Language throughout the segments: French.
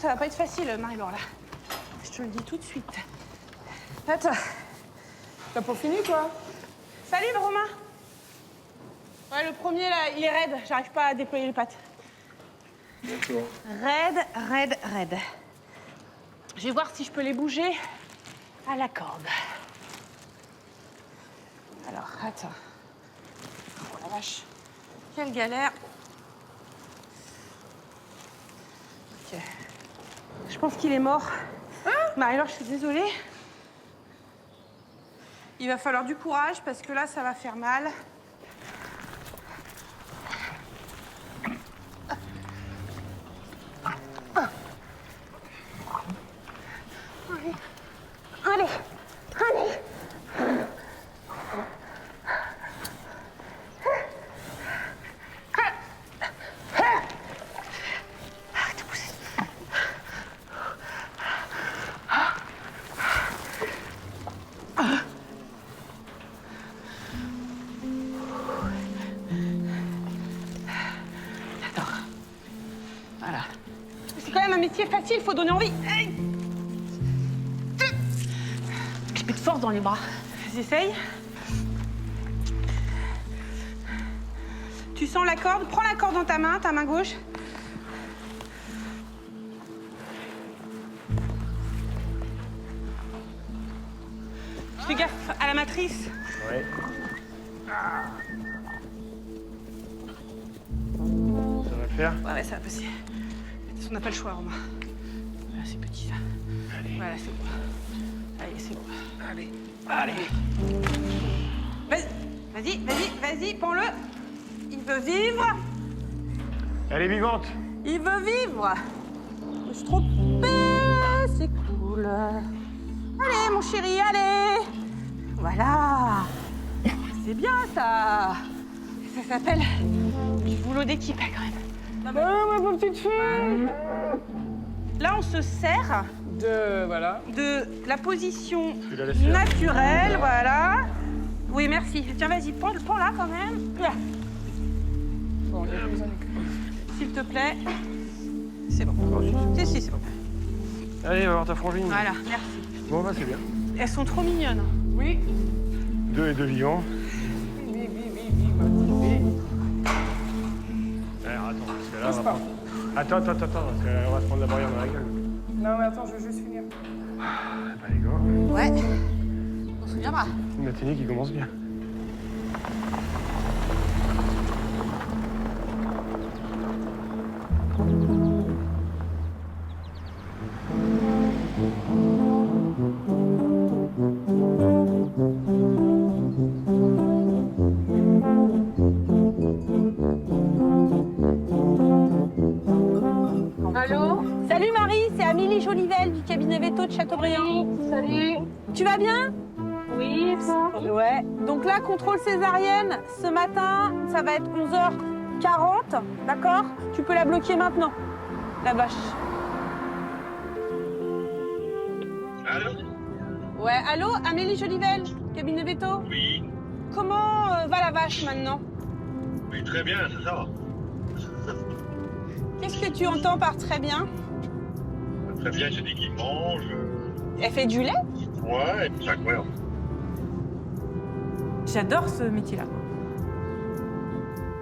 ça va pas être facile, Marie-Laure, là. Je te le dis tout de suite. Attends. T'as pas fini, toi? Salut, Romain. Ouais, le premier, là, il est raide. J'arrive pas à déployer les pattes. D'accord. Raide, raide, raide. Je vais voir si je peux les bouger à la corde. Alors, attends. Oh la vache. Quelle galère. Ok. Je pense qu'il est mort. Marie-Laure, je suis désolée. Il va falloir du courage parce que là, ça va faire mal. Allez, allez. Arrête de pousser. J'adore. Voilà. C'est quand même un métier facile, faut donner envie. J'ai plus de force dans les bras. J'essaye. Tu sens la corde? Prends la corde dans ta main gauche. Fais gaffe à la matrice. Ouais. Ça va le faire? Ouais, ça va passer. On n'a pas le choix, Romain. Voilà, c'est petit, ça. Allez. Voilà, c'est bon. Allez, c'est bon. Allez. Allez. Vas-y, prends-le. Il veut vivre. Elle est vivante. Il veut vivre. Je me suis trompée, c'est cool. Allez, mon chéri, allez. Voilà. C'est bien, ça. Ça s'appelle du boulot d'équipe, quand même. Ma petite fille. Là, on se sert Voilà. de la position Tu la laisses faire. naturelle, voilà. Oui, merci. Tiens, vas-y, prends-la quand même. Là. Bon, il y a besoin de... S'il te plaît. C'est bon. Si, c'est bon. Allez, va voir ta frangine. Voilà, merci. Bon, bah, c'est bien. Elles sont trop mignonnes. Oui. 2 et 2 vivants. Oui, ma petite fille. Alors, attends, parce que là, Bouge on va pas. prendre... Attends, parce qu'on va se prendre la barrière dans la gueule. Non, mais attends, je veux juste finir. Bah, les gars, Ouais. On se souviendra. une matinée qui commence bien. Allô? Salut Marie, c'est Amélie Jolivel du cabinet Veto de Châteaubriand. Salut. Tu vas bien? Oui, ça? Ouais. Donc là, contrôle césarienne, ce matin, ça va être 11h40, d'accord? Tu peux la bloquer maintenant, la vache. Allô? Ouais, allô, Amélie Jolivel, cabinet Veto? Oui, Comment va la vache maintenant? oui, très bien, ça va. Qu'est-ce que tu entends par très bien? Très bien, j'ai dit qu'il mange. Elle fait du lait? Ouais, c'est incroyable. J'adore ce métier-là.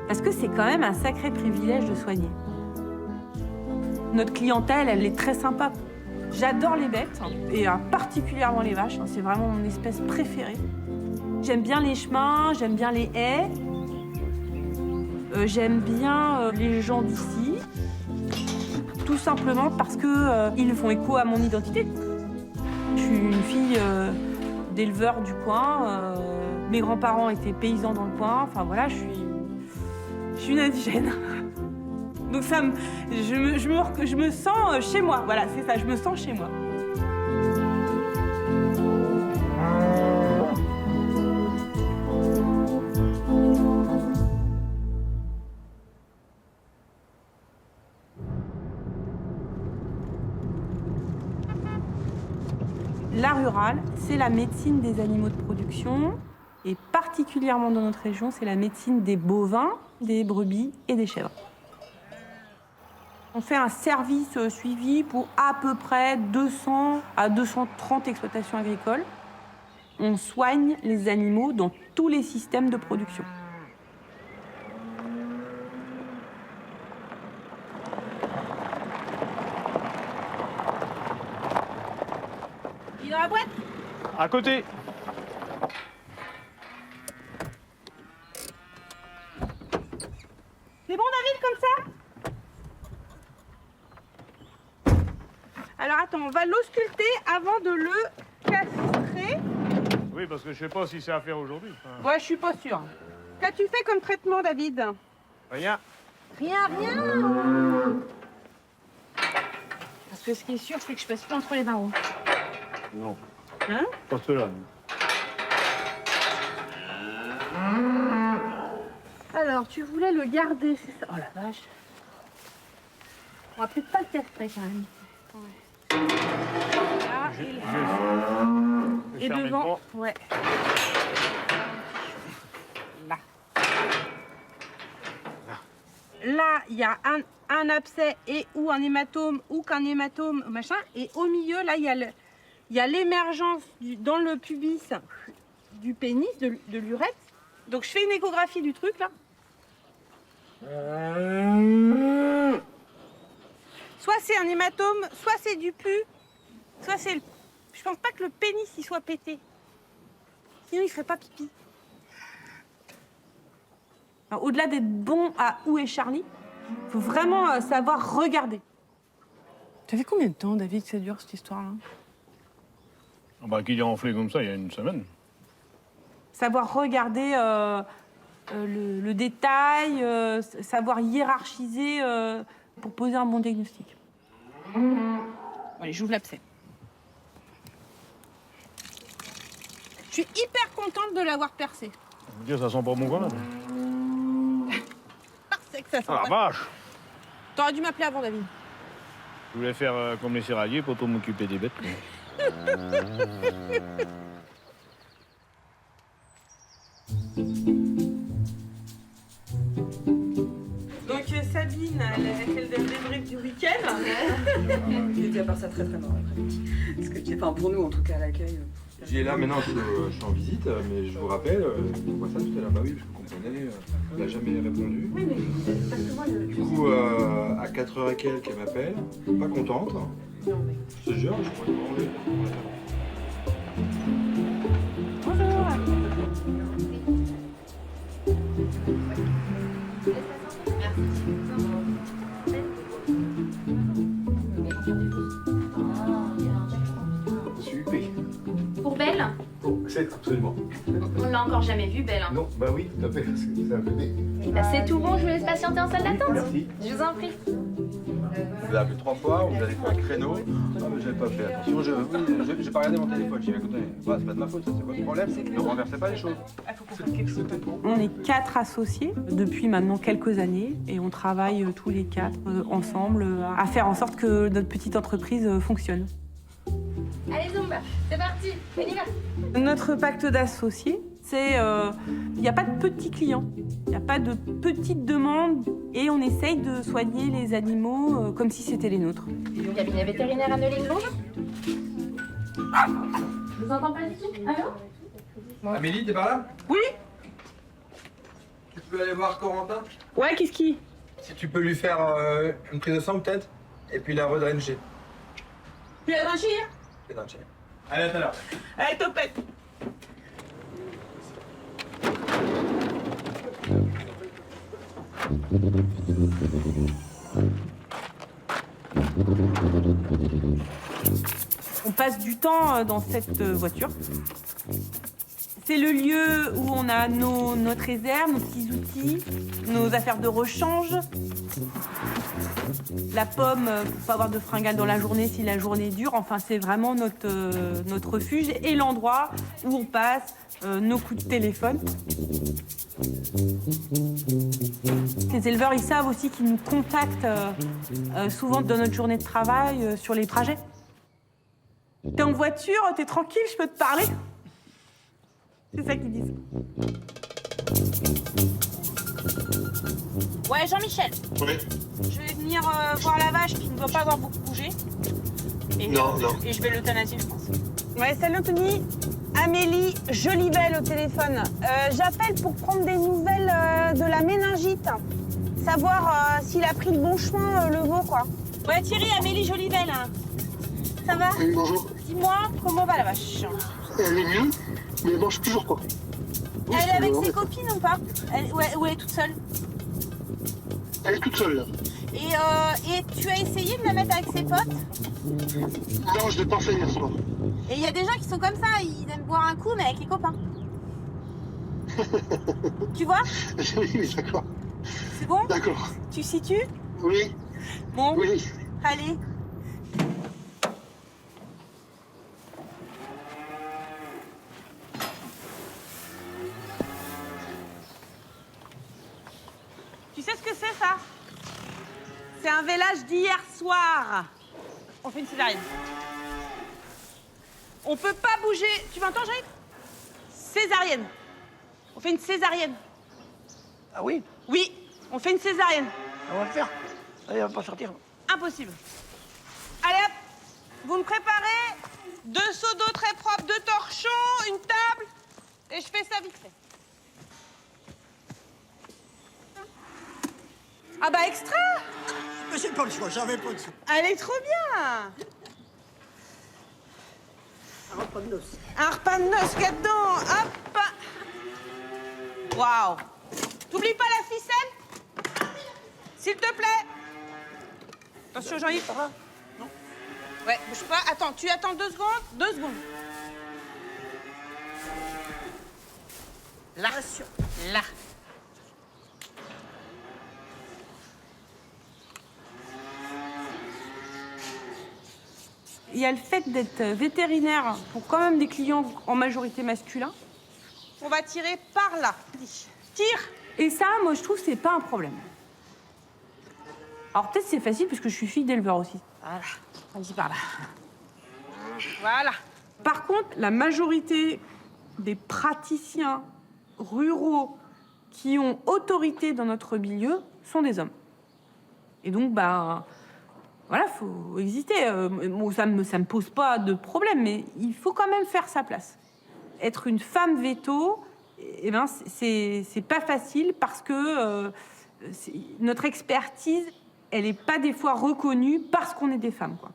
Parce que c'est quand même un sacré privilège de soigner. Notre clientèle, elle est très sympa. J'adore les bêtes, et particulièrement les vaches. C'est vraiment mon espèce préférée. J'aime bien les chemins, j'aime bien les haies. J'aime bien les gens d'ici. Tout simplement parce que ils font écho à mon identité. Je suis une fille d'éleveur du coin. Mes grands-parents étaient paysans dans le coin. Enfin voilà, je suis une indigène. Donc ça, je me sens chez moi. Voilà, c'est ça, je me sens chez moi. La rurale, c'est la médecine des animaux de production. Et particulièrement dans notre région, c'est la médecine des bovins, des brebis et des chèvres. On fait un service suivi pour à peu près 200 à 230 exploitations agricoles. On soigne les animaux dans tous les systèmes de production. Il est dans la boîte? À côté. C'est bon, David, comme ça? Alors attends, on va l'ausculter avant de le castrer. Oui, parce que je sais pas si c'est à faire aujourd'hui. Enfin, Ouais, je suis pas sûre. Qu'as-tu fait comme traitement, David? rien. Rien, rien. Parce que ce qui est sûr, c'est que je passe pas entre les barreaux. Non. Hein? Pas cela. Alors, tu voulais le garder, c'est ça? Oh la vache. On va peut-être pas le castrer quand même. Là, et devant, ouais. Là. Là, il y a un abcès et ou un hématome ou qu'un hématome, machin. Et au milieu, là, il y a l'émergence dans le pubis du pénis, de l'urètre. Donc, je fais une échographie du truc, là. Soit c'est un hématome, soit c'est du pu, soit c'est le... Je pense pas que le pénis il soit pété. Sinon il ferait pas pipi. Alors, au-delà d'être bon à où est Charlie, il faut vraiment savoir regarder. Ça fait combien de temps, David, que ça dure, cette histoire-là? Ah bah, qu'il est enflé comme ça il y a une semaine. Savoir regarder le détail, savoir hiérarchiser pour poser un bon diagnostic. Allez, j'ouvre l'abcès. Je suis hyper contente de l'avoir percé. Je veux dire, ça sent pas bon quand même. C'est que ça sent Ah la pas. vache! T'aurais dû m'appeler avant, David. Je voulais faire comme les céréaliers pour tout m'occuper des bêtes. Quoi. Donc Sabine, elle donne des briques du week-end. Il était à part ça très très marrant l'après-midi. Parce que, enfin pour nous en tout cas à l'accueil. J'y ai là maintenant, je suis en visite, mais je vous rappelle, on voit ça tout à l'heure. Bah oui, parce que vous comprenez, il n'a jamais répondu. Oui, mais parce que moi, Du coup, à 4h et quelques, elle m'appelle, pas contente. Je te jure, je pourrais pas enlever. Super. Pour Belle, C'est absolument. on l'a encore jamais vue, Belle. Non, bah oui, tout à fait, parce que ça a fait Eh ben, c'est tout bon, je vous laisse patienter en salle d'attente. Merci. Je vous en prie. Vous avez appelé 3 fois, vous avez fait un créneau. Ah, mais j'avais pas fait attention, j'ai pas regardé mon téléphone. J'ai dit, écoutez, bah, c'est pas de ma faute, ça, c'est votre problème. Ne renversez pas les choses. Il faut qu'on fasse quelque chose de bon. on est 4 associés depuis maintenant quelques années et on travaille tous les 4 ensemble à faire en sorte que notre petite entreprise fonctionne. Allez, Zumba, c'est parti, on y va. Notre pacte d'associés, c'est il n'y a pas de petits clients, il n'y a pas de petites demandes et on essaye de soigner les animaux comme si c'était les nôtres. Cabinet vétérinaire à Neuilly, bonjour. Je vous entends pas du tout. Allô? Amélie, t'es par là? Oui? Tu peux aller voir Corentin? Ouais, qu'est-ce qui? Si tu peux lui faire une prise de sang peut-être, et puis la redrencher. Tu as dranché? Redrencher. Allez, à tout à l'heure. Allez, topette. On passe du temps dans cette voiture. C'est le lieu où on a notre réserve, nos petits outils, nos affaires de rechange. La pomme, pour pas avoir de fringales dans la journée si la journée dure. Enfin, c'est vraiment notre refuge et l'endroit où on passe nos coups de téléphone. Les éleveurs, ils savent aussi qu'ils nous contactent souvent dans notre journée de travail sur les trajets. T'es en voiture, t'es tranquille, je peux te parler? C'est ça qu'ils disent. Ouais, Jean-Michel, Oui. je vais venir voir la vache qui ne doit pas avoir beaucoup bougé. Et, Non. Et je vais l'euthanasier, je pense. Ouais, salut Anthony. Amélie Jolibel au téléphone. J'appelle pour prendre des nouvelles de la méningite. Savoir s'il a pris le bon chemin, le veau, quoi. Ouais, Thierry, Amélie Jolibel. Hein. Ça va? Oui, bonjour. Dis-moi, comment va la vache? Elle est mieux, mais elle mange toujours pas. Elle est avec ses copines ou pas? Ou elle est toute seule? Elle est toute seule, là. Et tu as essayé de la mettre avec ses potes? Non, je l'ai pas fait hier soir. Et il y a des gens qui sont comme ça, ils aiment boire un coup, mais avec les copains. Tu vois? Oui, d'accord. C'est bon? D'accord. Tu situes? Oui, Bon, oui. allez. Tu sais ce que c'est, ça? C'est un vélage d'hier soir. On fait une césarienne. On peut pas bouger. Tu m'entends, Jaïd? Césarienne. On fait une césarienne. Ah oui, Oui, on fait une césarienne. on va le faire. Allez, on va pas sortir. Impossible. Allez hop, vous me préparez 2 seaux d'eau très propres, 2 torchons, une table, et je fais ça vite fait. Ah bah extra! Mais c'est pas le choix, j'avais pas le choix. Elle est trop bien! Un repas de noces. Un repas de noces qu'il y a dedans, hop! Waouh! T'oublies pas la ficelle? S'il te plaît! Attention Jean-Yves. Ça va? Ouais, bouge pas. Attends, tu attends 2 secondes. 2 secondes. Là. Là. Il y a le fait d'être vétérinaire pour quand même des clients en majorité masculins. On va tirer par là. Tire. Et ça, moi, je trouve que c'est pas un problème. Alors peut-être c'est facile parce que je suis fille d'éleveur aussi. Voilà. Vas-y par là. Voilà. Par contre, la majorité des praticiens ruraux qui ont autorité dans notre milieu sont des hommes. Et donc, ben, voilà, faut exister. Bon, ça me pose pas de problème, mais il faut quand même faire sa place. Être une femme véto, eh ben, c'est pas facile parce que notre expertise, elle n'est pas des fois reconnue parce qu'on est des femmes, quoi.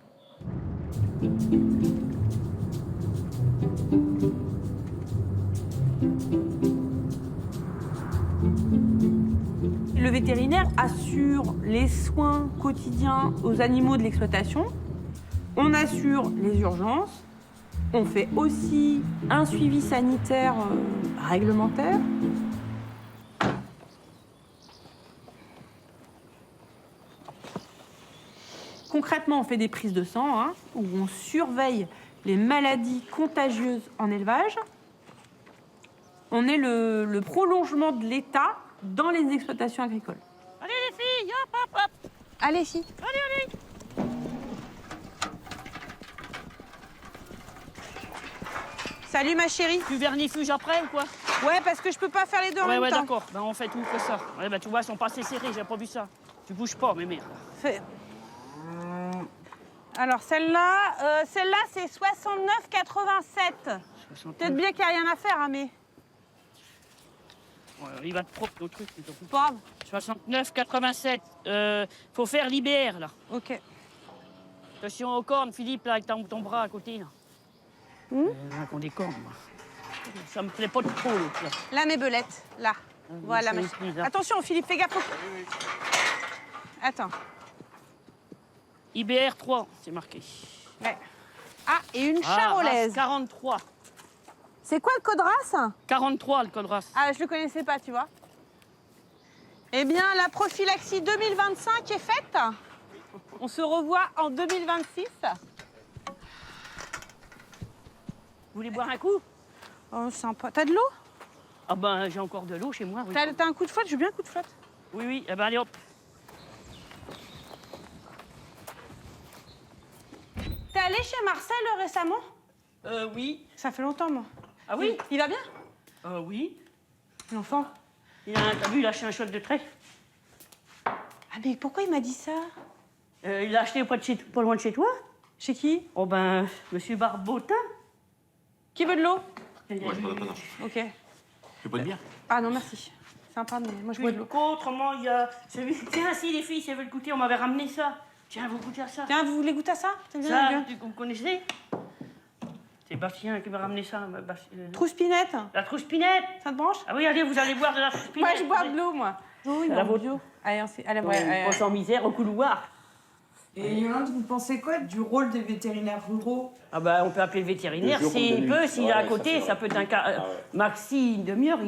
Le vétérinaire assure les soins quotidiens aux animaux de l'exploitation. On assure les urgences. On fait aussi un suivi sanitaire réglementaire. Concrètement, on fait des prises de sang, hein, où on surveille les maladies contagieuses en élevage. On est le prolongement de l'État dans les exploitations agricoles. Allez les filles, hop, hop, hop. Allez, filles. Allez. Salut ma chérie. Tu vernifuges après ou quoi? Ouais, parce que je peux pas faire les deux en Ouais, même temps. d'accord. Ben, on fait tout que ça. Ouais, ben, tu vois, ils sont pas assez serrés, j'ai pas vu ça. Tu bouges pas, mais merde. Alors celle-là, c'est 69,87. Peut-être bien qu'il n'y a rien à faire, hein, mais Ouais, il va te propre le truc. c'est pas grave. 69,87. Faut faire l'IBR, là. Ok. Attention aux cornes, Philippe, là, avec ton bras à côté, là. Qu'on des cornes, moi. Ça me plaît pas trop, l'autre, là. Là, mes belettes, là. Voilà, ma c'est chérie. bizarre. Attention, Philippe, fais gaffe. Attends. IBR 3, c'est marqué. Ouais. Ah, et une charolaise. race 43. C'est quoi le code race? 43, le code race. Ah, je le connaissais pas, tu vois. Eh bien, la prophylaxie 2025 est faite. On se revoit en 2026. Vous voulez boire un coup? Oh, sympa. T'as de l'eau? Ah ben, j'ai encore de l'eau chez moi. Oui, T'as un coup de flotte? Je veux bien un coup de flotte. oui. Eh ben, allez, hop. T'es allé chez Marcel récemment? Oui. Ça fait longtemps, moi. Ah oui? Il va bien? Oui. L'enfant? T'as vu, il a lâché un chouette de trait. Ah mais pourquoi il m'a dit ça? Il l'a acheté pas loin de chez toi? Chez qui? Oh ben, monsieur Barbotin. Qui veut de l'eau? Moi, je prends pas, non. Ok. Tu veux pas de bière? Ah non, merci. Sympa, mais moi je bois de l'eau. Autrement, il y a celui... Tiens, si les filles, si elles veulent goûter, on m'avait ramené ça. Tiens, vous goûtez à ça. Tiens, vous voulez goûter à ça? T'aimes bien, Ça, les gars? vous connaissez? C'est Bastien qui m'a ramené ça. Trousse-pinette? La trousse-pinette. Ça te branche? Ah oui, allez, vous allez boire de la trousse-pinette. Moi, je bois de l'eau, moi. Oui, la non, vôtre. bio. Allez, allez, On ouais, passe en misère au couloir. Et Yolande, vous pensez quoi du rôle des vétérinaires ruraux? Ah bah, on peut appeler le vétérinaire, s'il peut, s'il est à côté, ça peut être un quart... maxi, une demi-heure,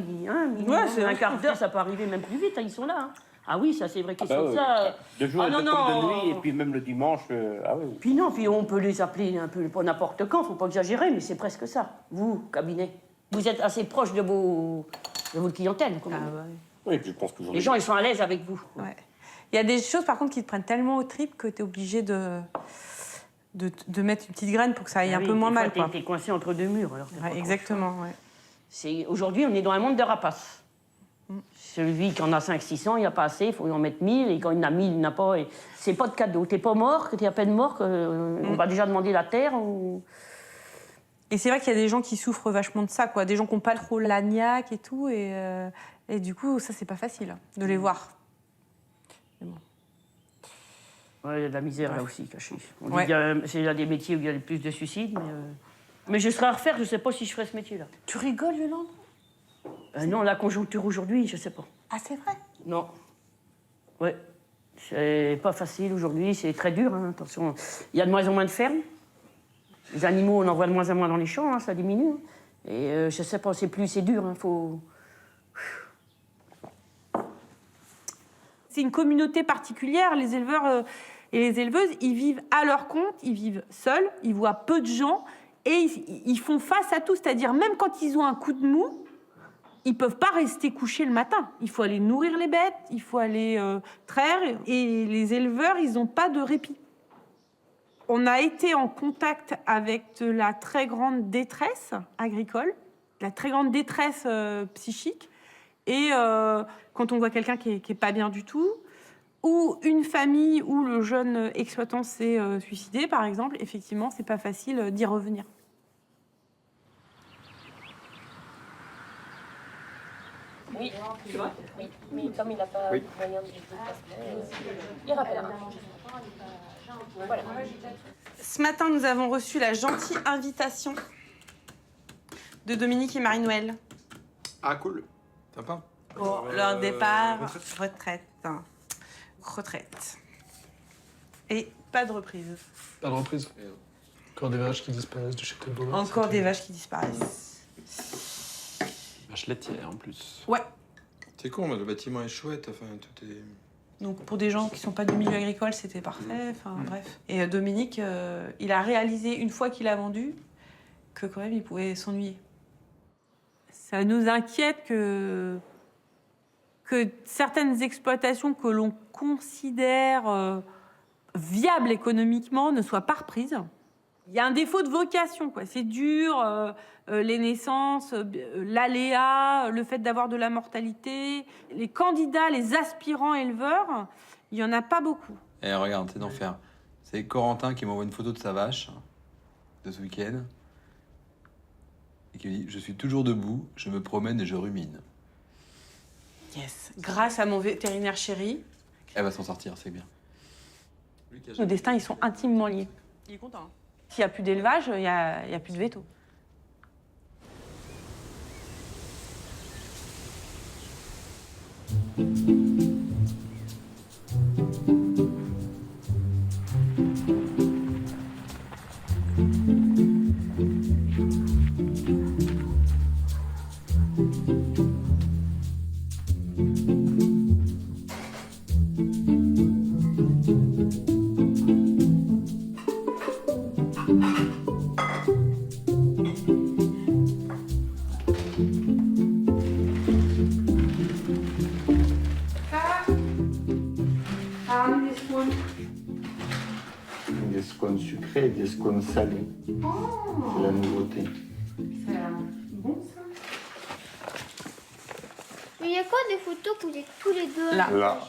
c'est un quart d'heure, ça peut arriver même plus vite, hein, ils sont là. Hein. Ah oui, ça c'est vrai qu'ils sont oui. ça. De jour Ah et non, de non. comme de nuit, et puis même le dimanche. Ah oui. Puis non, puis on peut les appeler un peu pas n'importe quand, faut pas exagérer, mais c'est presque ça. Vous, cabinet, vous êtes assez proche de votre clientèle. Quand même. Oui, puis je pense que Les gens, ils sont à l'aise avec vous. Ouais. Il y a des choses, par contre, qui te prennent tellement au trip que tu es obligé de mettre une petite graine pour que ça aille un peu moins mal. T'es coincé entre deux murs. Alors Ouais, exactement, ouais. Aujourd'hui, on est dans un monde de rapaces. Celui qui en a 500-600, il n'y a pas assez, il faut en mettre 1000, et quand il en a 1000, il n'a pas. Et c'est pas de cadeau. T'es pas mort, que t'es à peine mort, on va déjà demander la terre. Et c'est vrai qu'il y a des gens qui souffrent vachement de ça, quoi. Des gens qui n'ont pas trop l'agnac et tout, et du coup, ça, c'est pas facile de les voir. Ouais, il y a de la misère là aussi cachée. On Ouais. dit c'est là des métiers où il y a le plus de suicides, mais je serais à refaire, je sais pas si je ferais ce métier-là. Tu rigoles, Yolande? Non, la conjoncture aujourd'hui, je sais pas. Ah, c'est vrai? Non. Ouais. C'est pas facile aujourd'hui, c'est très dur, hein, attention. Il y a de moins en moins de fermes. Les animaux, on en voit de moins en moins dans les champs, hein, ça diminue. Et je sais pas, c'est dur, hein, faut... C'est une communauté particulière, les éleveurs et les éleveuses, ils vivent à leur compte, ils vivent seuls, ils voient peu de gens et ils font face à tout. C'est-à-dire, même quand ils ont un coup de mou, ils peuvent pas rester couchés le matin. Il faut aller nourrir les bêtes, il faut aller traire. Et les éleveurs, ils n'ont pas de répit. On a été en contact avec de la très grande détresse agricole, la très grande détresse psychique. Et quand on voit quelqu'un qui est pas bien du tout, ou une famille où le jeune exploitant s'est suicidé, par exemple, effectivement, c'est pas facile d'y revenir. Oui, tu vois? Oui, mais comme il n'a pas moyen de il rappellera. Voilà. Ce matin, nous avons reçu la gentille invitation de Dominique et Marie-Noël Ah, cool. Sympa. pour leur départ retraite. Retraite. Et pas de reprise. Pas de reprise. Encore des vaches qui disparaissent de chez Telbo. Encore des vaches qui disparaissent. Vaches laitières en plus. Ouais. C'est con, mais le bâtiment est chouette, enfin, tout est... Donc pour des gens qui sont pas du milieu agricole, c'était parfait. Enfin bref. Et Dominique, il a réalisé une fois qu'il a vendu que quand même il pouvait s'ennuyer. Ça nous inquiète que certaines exploitations que l'on considère viables économiquement ne soient pas reprises. Il y a un défaut de vocation, quoi. C'est dur, les naissances, l'aléa, le fait d'avoir de la mortalité. Les candidats, les aspirants éleveurs, il n'y en a pas beaucoup. Eh, regarde, c'est d'enfer. C'est Corentin qui m'envoie une photo de sa vache de ce week-end et qui me dit « Je suis toujours debout, je me promène et je rumine. Yes. Grâce à mon vétérinaire chéri, » Elle va s'en sortir, c'est bien. nos destins, ils sont intimement liés. Il est content. Hein. S'il n'y a plus d'élevage, il n'y a plus de veto. Des scones sucrés et des scones salés. C'est la nouveauté. Ça a l'air bon, ça. Mais il y a quoi des photos que vous êtes tous les deux? Là. Là.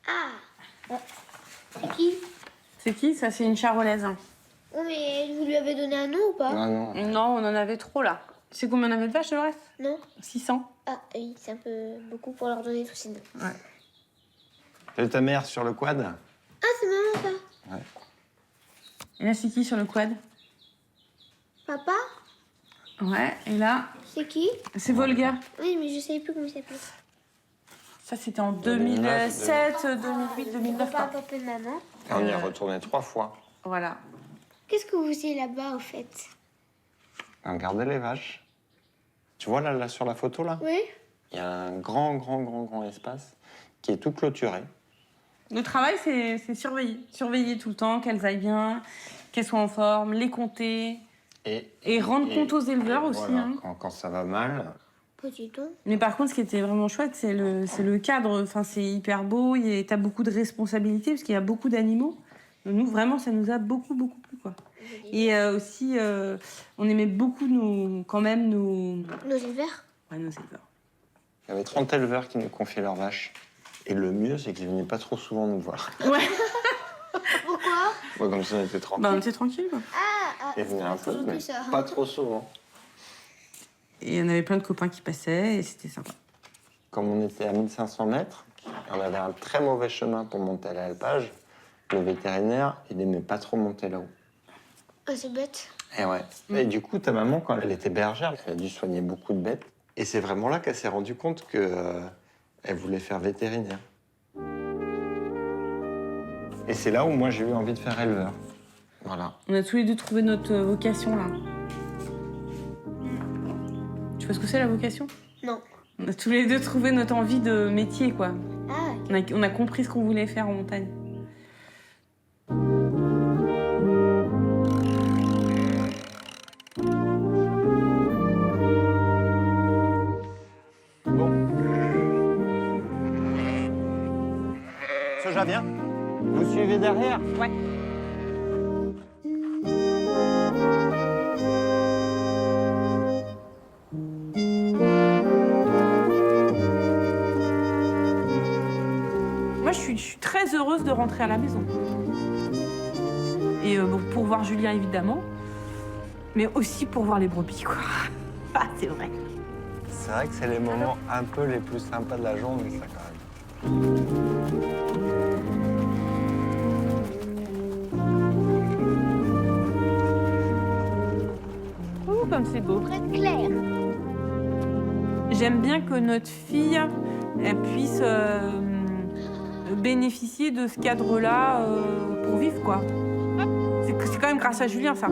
Ah. C'est qui? C'est qui? Ça, c'est une charolaise. Oh, mais vous lui avez donné un nom ou pas? Non. Non, on en avait trop, là. Tu sais combien on avait de vaches, le reste? Non. 600. Ah oui, c'est un peu beaucoup pour leur donner tout sinon. Ouais. C'est ta mère sur le quad? Ah, c'est maman ça. Ouais. Et là, c'est qui sur le quad? Papa? Ouais, et là, C'est qui? c'est Volga. Oui, mais je savais plus comment il s'appelait. Ça, c'était en 2007, 2008, 2009. Papa, papa et maman. Et on y est retourné 3 fois. Voilà. Qu'est-ce que vous faisiez là-bas, au fait? On regardait les vaches. Tu vois là sur la photo, là? Oui. Il y a un grand espace qui est tout clôturé. Le travail, c'est surveiller. Surveiller tout le temps, qu'elles aillent bien, qu'elles soient en forme, les compter. Et rendre compte aux éleveurs aussi. Voilà, Hein. quand ça va mal. Pas du tout. Mais par contre, ce qui était vraiment chouette, c'est le cadre. Enfin, c'est hyper beau. T'as beaucoup de responsabilités parce qu'il y a beaucoup d'animaux. Nous, vraiment, ça nous a beaucoup plu, quoi. Et aussi, on aimait beaucoup nos éleveurs. Ouais, nos éleveurs. Il y avait 30 éleveurs qui nous confiaient leurs vaches. Et le mieux, c'est qu'ils venaient pas trop souvent nous voir. Ouais. Pourquoi? Ouais, comme ça, on était tranquille. Bah, on était tranquille, quoi. Ils venaient un peu, mais ça. pas trop souvent. Et on avait plein de copains qui passaient et c'était sympa. Comme on était à 1500 mètres, on avait un très mauvais chemin pour monter à l'alpage. Le vétérinaire, il aimait pas trop monter là-haut. Ah, c'est bête. Et ouais. Et du coup, ta maman, quand elle était bergère, elle a dû soigner beaucoup de bêtes. Et c'est vraiment là qu'elle s'est rendue compte que elle voulait faire vétérinaire. Et c'est là où moi j'ai eu envie de faire éleveur. Voilà. On a tous les deux trouvé notre vocation, là. Tu vois ce que c'est, la vocation? Non. On a tous les deux trouvé notre envie de métier, quoi. Ah. On a compris ce qu'on voulait faire en montagne. Soja, viens. Vous suivez derrière? Ouais. Moi, je suis très heureuse de rentrer à la maison. Et bon, pour voir Julien, évidemment. Mais aussi pour voir les brebis, quoi. Ah, c'est vrai. C'est vrai que c'est les moments un peu les plus sympas de la journée, ça, quand même. Oh, comme c'est beau. Pour être clair. J'aime bien que notre fille elle puisse bénéficier de ce cadre-là pour vivre, quoi. C'est quand même grâce à Julien, ça.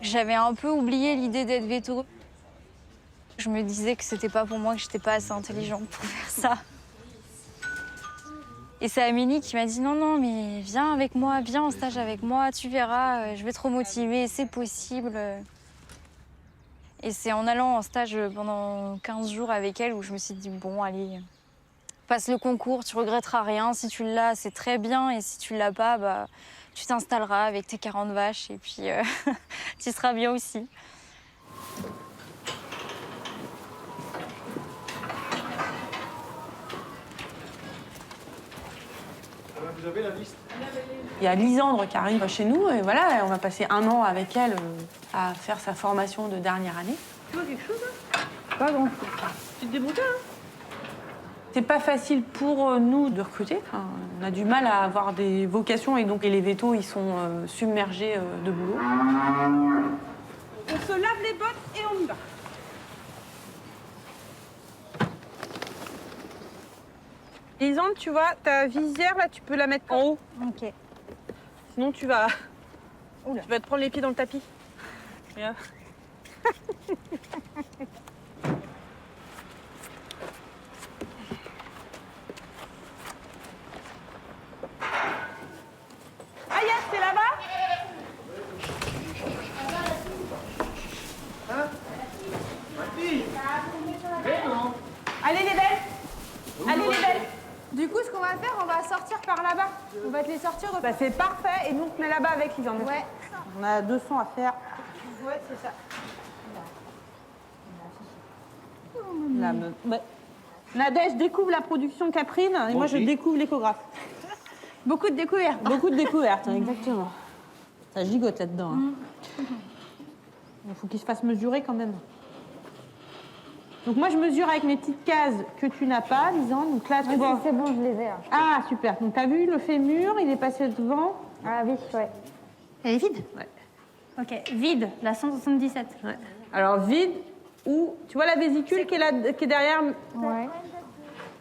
J'avais un peu oublié l'idée d'être véto. Je me disais que c'était pas pour moi, que j'étais pas assez intelligente pour faire ça. Et c'est Amélie qui m'a dit non, mais viens avec moi, viens en stage avec moi, tu verras, je vais te remotiver, c'est possible. Et c'est en allant en stage pendant 15 jours avec elle où je me suis dit bon, allez, passe le concours, tu regretteras rien. Si tu l'as, c'est très bien, et si tu l'as pas, bah, tu t'installeras avec tes 40 vaches et puis tu seras bien aussi. Vous avez la liste? Il y a Lisandre qui arrive chez nous et voilà, on va passer 1 an avec elle à faire sa formation de dernière année. Tu vois quelque chose, hein? Pas grand-chose. Tu te débrouilles, hein? C'est pas facile pour nous de recruter. Enfin, on a du mal à avoir des vocations et donc les vétos, ils sont submergés de boulot. On se lave les bottes et on y va. Lisande, tu vois, ta visière, là, tu peux la mettre en haut. Ok. Sinon, tu vas te prendre les pieds dans le tapis. Regarde. Ah, yes, c'est là-bas? Allez, les belles! Allez, les belles! Du coup, ce qu'on va faire, on va sortir par là-bas. On va te les sortir. Bah, c'est parfait. Et nous, on te met là-bas avec Lisande. Ouais. On a 200 à faire. Ouais, c'est ça. Nadège découvre la production Caprine et moi, je découvre l'échographe. Beaucoup de découvertes. Beaucoup de découvertes, exactement. Ça gigote là-dedans. Il faut qu'il se fasse mesurer quand même. Donc moi, je mesure avec mes petites cases que tu n'as pas, Lisande. Donc là, tu vois... C'est bon, je les ai. Là. Ah, super. Donc t'as vu le fémur, il est passé devant. Ah oui, ouais. Elle est vide? Ouais. Ok, vide, la 177. Ouais. Alors vide ou... Tu vois la vésicule qui est, là, qui est derrière? Ouais.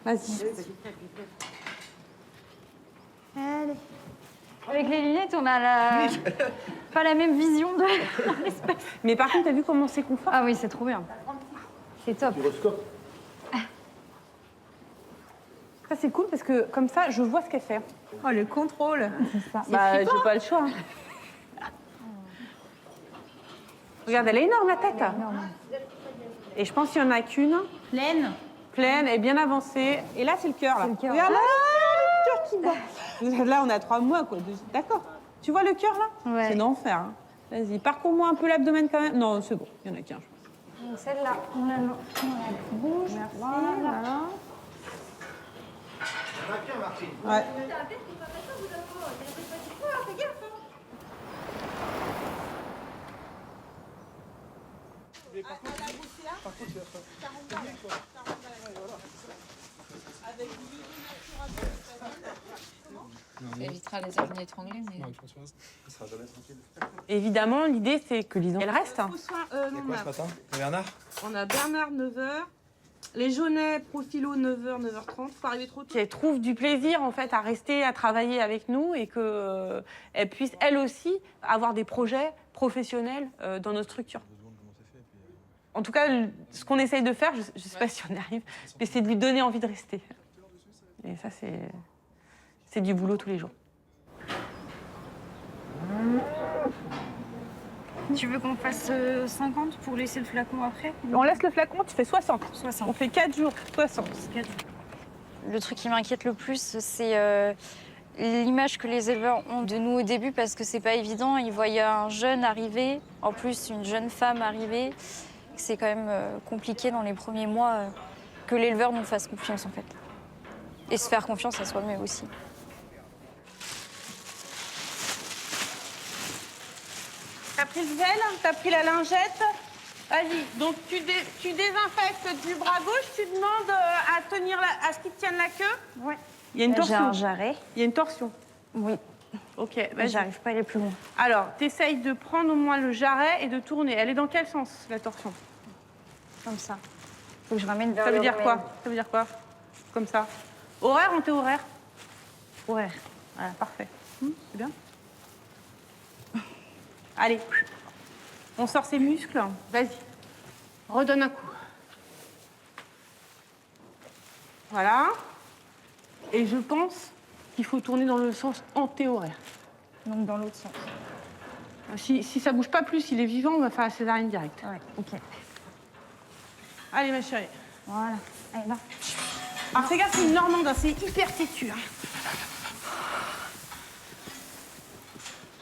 Vas-y. Allez. Avec les lunettes, on a pas la même vision de l'espace. Mais par contre, t'as vu comment c'est confort? Ah oui, c'est trop bien. C'est top. Ça, c'est cool parce que comme ça, je vois ce qu'elle fait. Oh, le contrôle. Bah, j'ai pas le choix. Regarde, elle est énorme, la tête. Et je pense qu'il y en a qu'une. Pleine et bien avancée. Et là, c'est le cœur. Là. Regarde, là, le cœur qui bat. Là, on a 3 mois, quoi. D'accord. Tu vois le cœur, là? Ouais. C'est l'enfer. Hein. Vas-y, parcours-moi un peu l'abdomen quand même. Non, c'est bon, il y en a qu'un, je pense. Celle-là, on la bouge. Merci. Voilà. Ouais. Ça évitera les hernies étranglées, mais... Évidemment, l'idée, c'est que Lisande, elle reste. Il y a quoi ce matin? Bernard? On a Bernard, 9h. Les Jaunets, Profilo, 9h, 9h30. Faut arriver trop tôt. Elle trouve du plaisir, en fait, à rester, à travailler avec nous et qu'elle puisse, elle aussi, avoir des projets professionnels dans notre structure. En tout cas, ce qu'on essaye de faire, je ne sais pas si on y arrive, mais c'est de lui donner envie de rester. Et ça, c'est du boulot tous les jours. Tu veux qu'on fasse 50 pour laisser le flacon après? On laisse le flacon, tu fais 60. 60. On fait 4 jours, 60. Le truc qui m'inquiète le plus, c'est l'image que les éleveurs ont de nous au début, parce que c'est pas évident. Ils voient un jeune arriver, en plus une jeune femme arriver. C'est quand même compliqué dans les premiers mois que l'éleveur nous fasse confiance, en fait. Et se faire confiance à soi-même aussi. T'as pris le gel, t'as pris la lingette. Vas-y, donc tu désinfectes du bras gauche, tu demandes à ce qu'il te tienne la queue. Ouais. Il y a une torsion. J'ai un jarret. Il y a une torsion. Oui. Ok, vas-y. J'arrive pas à aller plus loin. Alors, t'essayes de prendre au moins le jarret et de tourner. Elle est dans quel sens, la torsion? Comme ça. Faut que je ramène vers Ça veut le dire quoi? remède. Ça veut dire quoi? Comme ça. Horaire, anti-horaire? Horaire. Voilà, parfait. C'est bien. Allez, on sort ses muscles. Vas-y, redonne un coup. Voilà. Et je pense qu'il faut tourner dans le sens anti-horaire. Donc dans l'autre sens. Si ça bouge pas plus, il est vivant, on va faire la césarienne directe. Ouais, ok. Allez, ma chérie. Voilà. Allez, là. Alors, fais gaffe, c'est une normande, hein, c'est hyper têtu. Hein.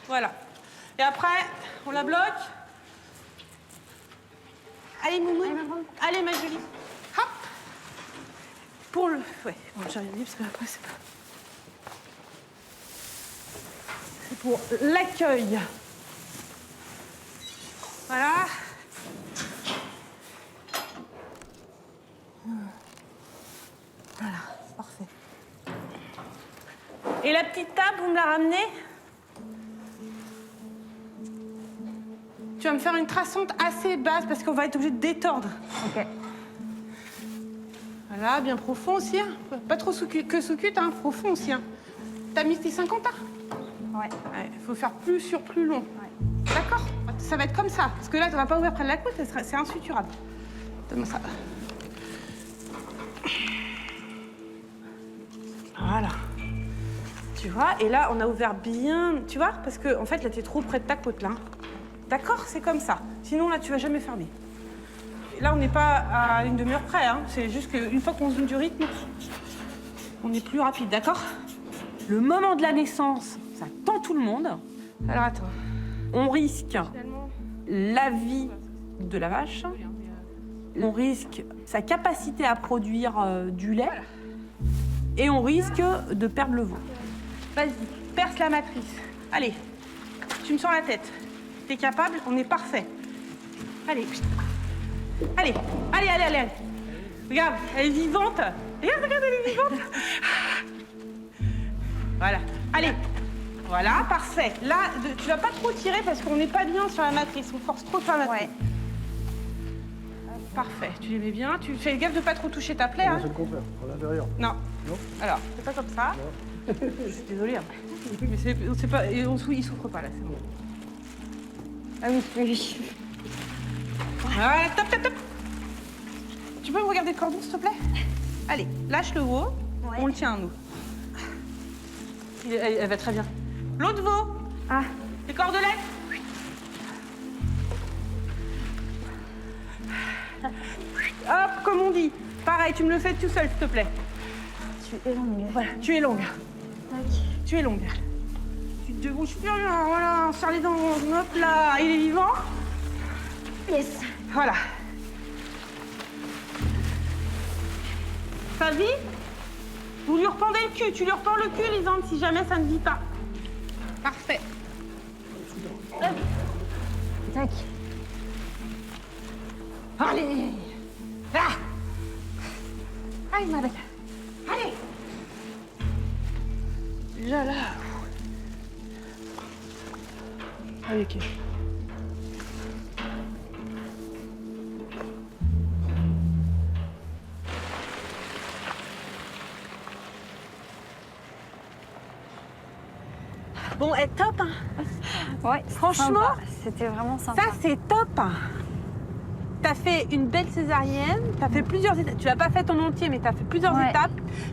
Voilà. Et après, on la bloque. Allez, Moumou. Allez, ma Julie. Hop. Pour le... Ouais, bon, j'ai rien dit parce qu'après, c'est pas... C'est pour l'accueil. Voilà. Voilà. petite table, vous me la ramenez? Tu vas me faire une traçante assez basse parce qu'on va être obligé de détordre. Ok. Voilà, bien profond aussi. Hein. Pas trop que sous-cute, hein, profond aussi. Hein. T'as mis tes 50 ans? Ouais. Il faut faire plus sur plus long. Ouais. D'accord? Ça va être comme ça. Parce que là, tu vas pas ouvrir près de la côte, c'est insuturable. Donne-moi ça. Voilà. Tu vois? Et là, on a ouvert bien. Tu vois? Parce que, en fait, là, t'es trop près de ta côte, là. D'accord? C'est comme ça. Sinon, là, tu vas jamais fermer. Là, on n'est pas à une demi-heure près. Hein. C'est juste qu'une fois qu'on se donne du rythme, on est plus rapide. D'accord? Le moment de la naissance, ça tend tout le monde. Alors, attends. On risque la vie de la vache. On risque sa capacité à produire du lait. Et on risque de perdre le veau. Vas-y, perce la matrice. Allez, tu me sens la tête. T'es capable, on est parfait. Allez. Allez, allez, allez, allez. Regarde, elle est vivante. Regarde, regarde, elle est vivante. Voilà. Allez. Voilà, parfait. Là, tu vas pas trop tirer parce qu'on n'est pas bien sur la matrice. On force trop sur la matrice. Ouais. Parfait. Tu les mets bien. Tu fais gaffe de pas trop toucher ta plaie. Hein. C'est le contraire, à l'intérieur. Non. Non. Alors, c'est pas comme ça. Je suis désolée. Hein. Mais c'est pas... il souffre pas, là. C'est bon. Ah oui, oui. Voilà, top, top, top. Tu peux me regarder le cordon, s'il te plaît? Allez, lâche le veau. Ouais. On le tient, nous. Elle va très bien. L'autre veau. Ah. Les cordelets. Hop, comme on dit. Pareil, tu me le fais tout seul, s'il te plaît. Tu es longue. Voilà, tu es longue. Ok. Tu es longue. Tu te bouges plus rien, voilà. Serre les dents. Hop là, il est vivant. Yes. Voilà. Ça vit? Vous lui rependez le cul. Tu lui repends le cul, Lisande, si jamais ça ne vit pas. Parfait. Tac. Allez. Là. Allez, ma belle. Allez. Déjà là. Allez, ok. Bon, elle est top, hein. Ouais, franchement, c'était vraiment sympa. Ça, c'est top. T'as fait une belle césarienne, t'as fait plusieurs étapes. Tu l'as pas fait en entier, mais t'as fait plusieurs étapes.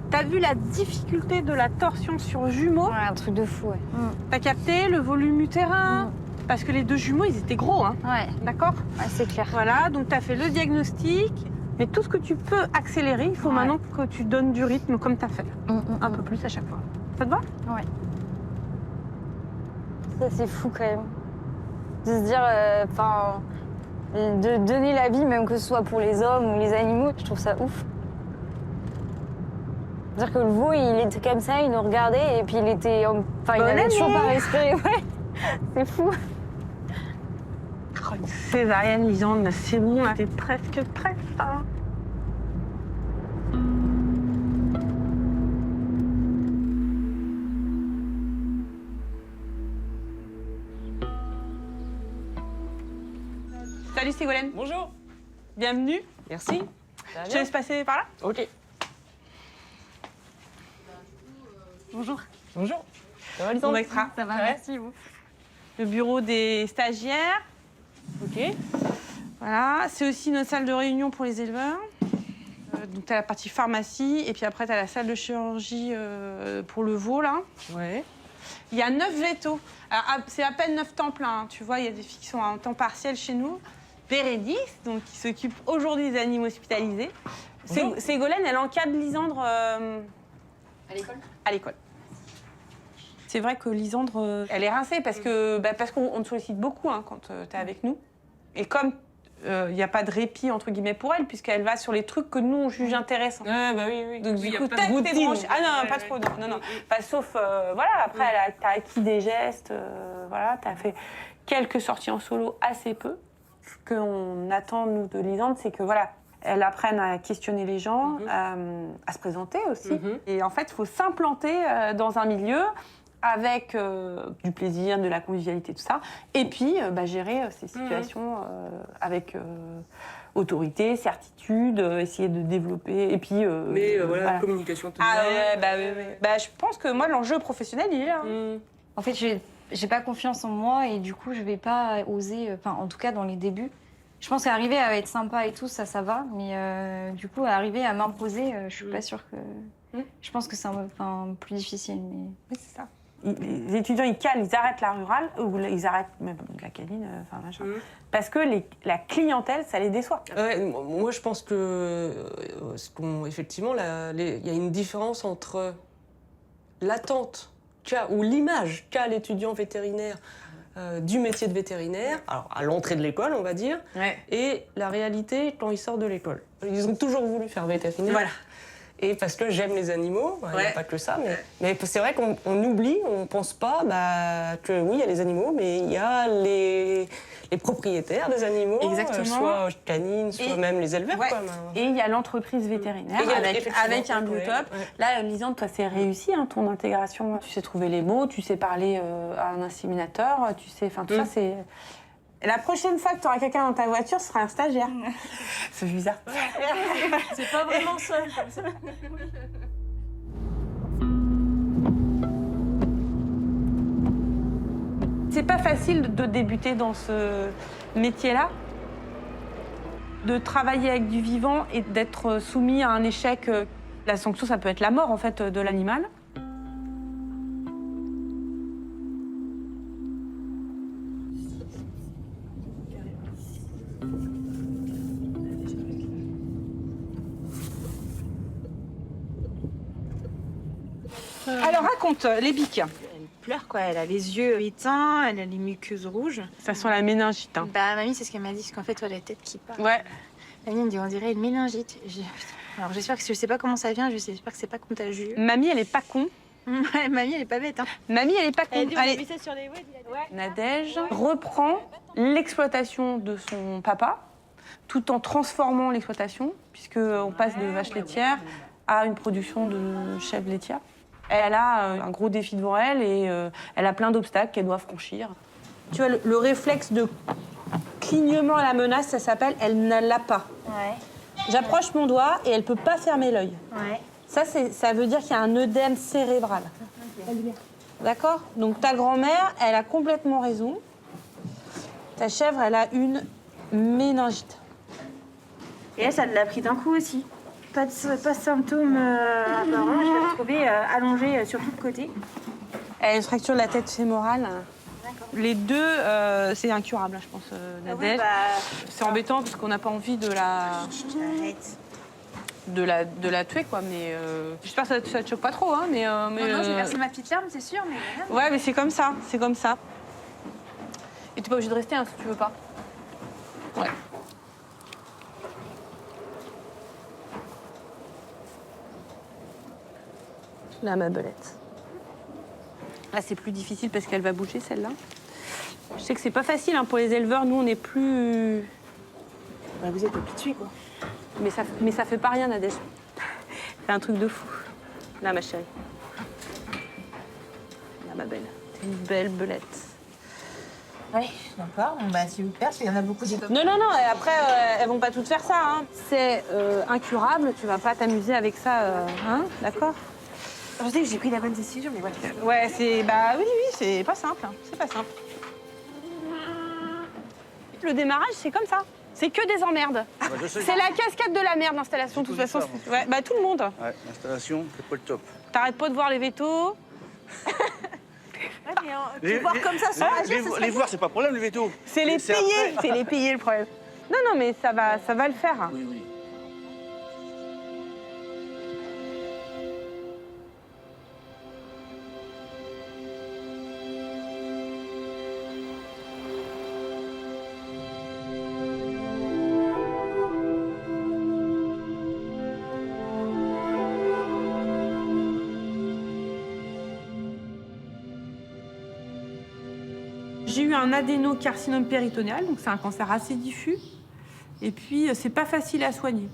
T'as vu la difficulté de la torsion sur jumeaux. Ouais, un truc de fou, ouais. T'as capté le volume utérin. Parce que les deux jumeaux, ils étaient gros, hein. Ouais. D'accord? Ouais, c'est clair. Voilà, donc t'as fait le diagnostic. Mais tout ce que tu peux accélérer, il faut maintenant que tu donnes du rythme comme t'as fait. Un peu plus à chaque fois. Ça te va? Ouais. Ça, c'est fou quand même. De se dire, de donner la vie, même que ce soit pour les hommes ou les animaux, je trouve ça ouf. C'est-à-dire que le veau, il était comme ça, il nous regardait et puis il était... Enfin, il n'avait toujours pas respiré, ouais. C'est fou. Oh, une césarienne, Lisande, c'est bon, là, t'es presque prête, hein. Salut Ségolène. Bonjour. Bienvenue. Merci. Je te laisse passer par là. Ok. Bonjour. Bonjour. Ça va, Lisande? Extra. Ça va, merci, vous. Le bureau des stagiaires. Ok. Voilà, c'est aussi notre salle de réunion pour les éleveurs. Donc tu as la partie pharmacie et puis après tu as la salle de chirurgie pour le veau là. Ouais. Il y a 9 vétos. Alors c'est à peine 9 temps plein, hein. Tu vois, il y a des filles qui sont en temps partiel chez nous. Bérénice, donc qui s'occupe aujourd'hui des animaux hospitalisés. Ségolène, elle encadre Lisandre À l'école? À l'école. C'est vrai que Lisandre, elle est rincée parce qu'on te sollicite beaucoup hein, quand tu es avec nous. Et comme il n'y a pas de répit, entre guillemets, pour elle, puisqu'elle va sur les trucs que nous, on juge intéressants. Ouais, bah oui, oui. Donc, oui, du coup, pas de routine. Ah non, pas trop, non. Pas, sauf, voilà, après, t'as acquis des gestes, voilà, t'as fait quelques sorties en solo, assez peu. Ce qu'on attend, nous, de Lisandre, c'est que, voilà, elles apprennent à questionner les gens, à se présenter aussi. Et en fait, il faut s'implanter dans un milieu avec du plaisir, de la convivialité, tout ça. Et puis, gérer ces situations avec autorité, certitude, essayer de développer. Et puis, voilà, communication totale. Je pense que moi, l'enjeu professionnel, il est là. En fait, j'ai pas confiance en moi et du coup, je vais pas oser, en tout cas dans les débuts. Je pense qu'arriver à être sympa et tout, ça va. Mais du coup, arriver à m'imposer, je suis pas sûre que... Je pense que c'est plus difficile. Mais... Oui, c'est ça. Les étudiants, ils calent, ils arrêtent la rurale, ou ils arrêtent même la canine, parce que la clientèle, ça les déçoit. Moi, je pense que, effectivement, il y a une différence entre l'attente ou l'image qu'a l'étudiant vétérinaire du métier de vétérinaire, alors à l'entrée de l'école, on va dire, et la réalité quand ils sortent de l'école. Ils ont toujours voulu faire vétérinaire. Voilà. Et parce que j'aime les animaux, il n'y a pas que ça, mais c'est vrai qu'on oublie, on ne pense pas que oui, il y a les animaux, mais il y a les propriétaires des animaux, soit canines, soit même les éleveurs. Ouais. Et il y a l'entreprise vétérinaire avec un biotop. Là, Lisande, toi, c'est réussi, ton intégration. Tu sais trouver les mots, tu sais parler à un inséminateur, tu sais, tout ça, c'est... Et la prochaine fois que tu auras quelqu'un dans ta voiture, ce sera un stagiaire. C'est bizarre. C'est pas vraiment ça. C'est pas facile de débuter dans ce métier-là, de travailler avec du vivant et d'être soumis à un échec. La sanction, ça peut être la mort, en fait, de l'animal. Alors raconte, les biques. Elle pleure quoi, elle a les yeux éteints, elle a les muqueuses rouges. Ça sent la méningite. Mamie, c'est ce qu'elle m'a dit, parce qu'en fait, toi, la tête qui part. Ouais. Mamie me dit, on dirait une méningite. Alors j'espère que je sais pas comment ça vient, j'espère que c'est pas contagieux. Mamie, elle est pas con. Ouais, mamie, elle est pas bête. Mamie, elle est pas con. Elle dit, on Allez. a vu ça sur les web. Nadège reprend l'exploitation de son papa, tout en transformant l'exploitation, puisqu'on passe de vache laitière à une production de chèvre laitière. Elle a un gros défi devant elle et elle a plein d'obstacles qu'elle doit franchir. Tu vois, le réflexe de clignement à la menace, ça s'appelle « elle ne l'a pas ». Ouais. J'approche mon doigt et elle peut pas fermer l'œil. Ouais. Ça veut dire qu'il y a un œdème cérébral. Okay. D'accord? Donc ta grand-mère, elle a complètement raison. Ta chèvre, elle a une méningite. Et elle, ça l'a pris d'un coup aussi. Pas de symptômes apparents, je l'ai retrouvée allongée sur tout le côté. Elle a une fracture de la tête fémorale. Les deux, c'est incurable, je pense, Nadège. C'est embêtant parce qu'on n'a pas envie de la tuer, quoi. Mais j'espère que ça te choque pas trop, hein. Non, j'ai versé ma petite larme, c'est sûr, mais... Ouais, mais c'est comme ça, c'est comme ça. Et t'es pas obligé de rester, si tu veux pas. Ouais. Là, ma belette. Là, c'est plus difficile parce qu'elle va bouger, celle-là. Je sais que c'est pas facile pour les éleveurs. Nous, on est plus... vous êtes habitués, quoi. Mais ça fait pas rien, Nadège. C'est un truc de fou. Là, ma chérie. Là, ma belle. C'est une belle belette. Oui, d'accord. Bon, c'est super, parce qu'il y en a beaucoup des... Non, et après, elles vont pas toutes faire ça, hein. C'est incurable, tu vas pas t'amuser avec ça, hein, d'accord? Je sais que j'ai pris la bonne décision, mais voilà. Ouais, oui, c'est pas simple, hein. C'est pas simple. Le démarrage, c'est comme ça. C'est que des emmerdes. C'est la cascade de la merde, l'installation, de toute façon. Ouais, tout le monde. Ouais, l'installation, c'est pas le top. T'arrêtes pas de voir les vétos. Les voir comme ça sans agir, les voir, c'est pas le problème, les vétos. C'est les payer, c'est les payer le problème. Non, mais ça va le faire. Oui, oui. J'ai eu un adénocarcinome péritonéal, donc c'est un cancer assez diffus. Et puis, c'est pas facile à soigner.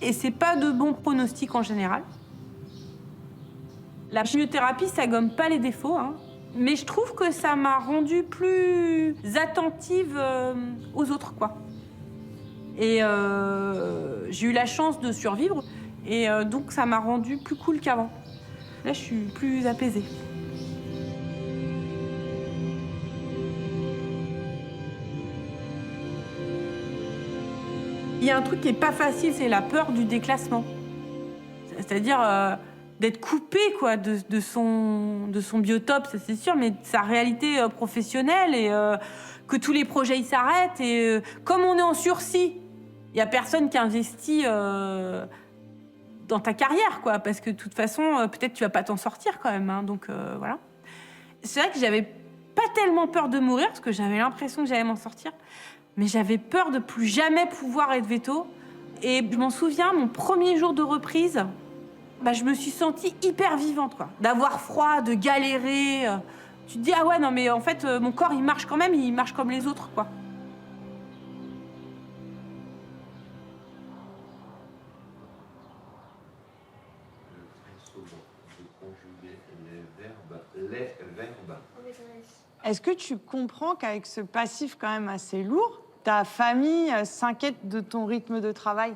Et c'est pas de bon pronostic en général. La chimiothérapie, ça gomme pas les défauts, hein. Mais je trouve que ça m'a rendue plus attentive aux autres, quoi. Et j'ai eu la chance de survivre. Et donc, ça m'a rendue plus cool qu'avant. Là, je suis plus apaisée. Il y a un truc qui n'est pas facile, c'est la peur du déclassement. C'est-à-dire d'être coupé quoi, de son biotope, ça c'est sûr, mais de sa réalité professionnelle et que tous les projets ils s'arrêtent. Et comme on est en sursis, il n'y a personne qui investit dans ta carrière, quoi, parce que de toute façon, peut-être tu vas pas t'en sortir quand même. Hein, donc voilà. C'est vrai que j'avais pas tellement peur de mourir, parce que j'avais l'impression que j'allais m'en sortir. Mais j'avais peur de plus jamais pouvoir être veto. Et je m'en souviens, mon premier jour de reprise, je me suis sentie hyper vivante, quoi. D'avoir froid, de galérer. Tu te dis, ah ouais, non, mais en fait, mon corps, il marche quand même, il marche comme les autres, quoi. Est-ce que tu comprends qu'avec ce passif quand même assez lourd, ta famille s'inquiète de ton rythme de travail?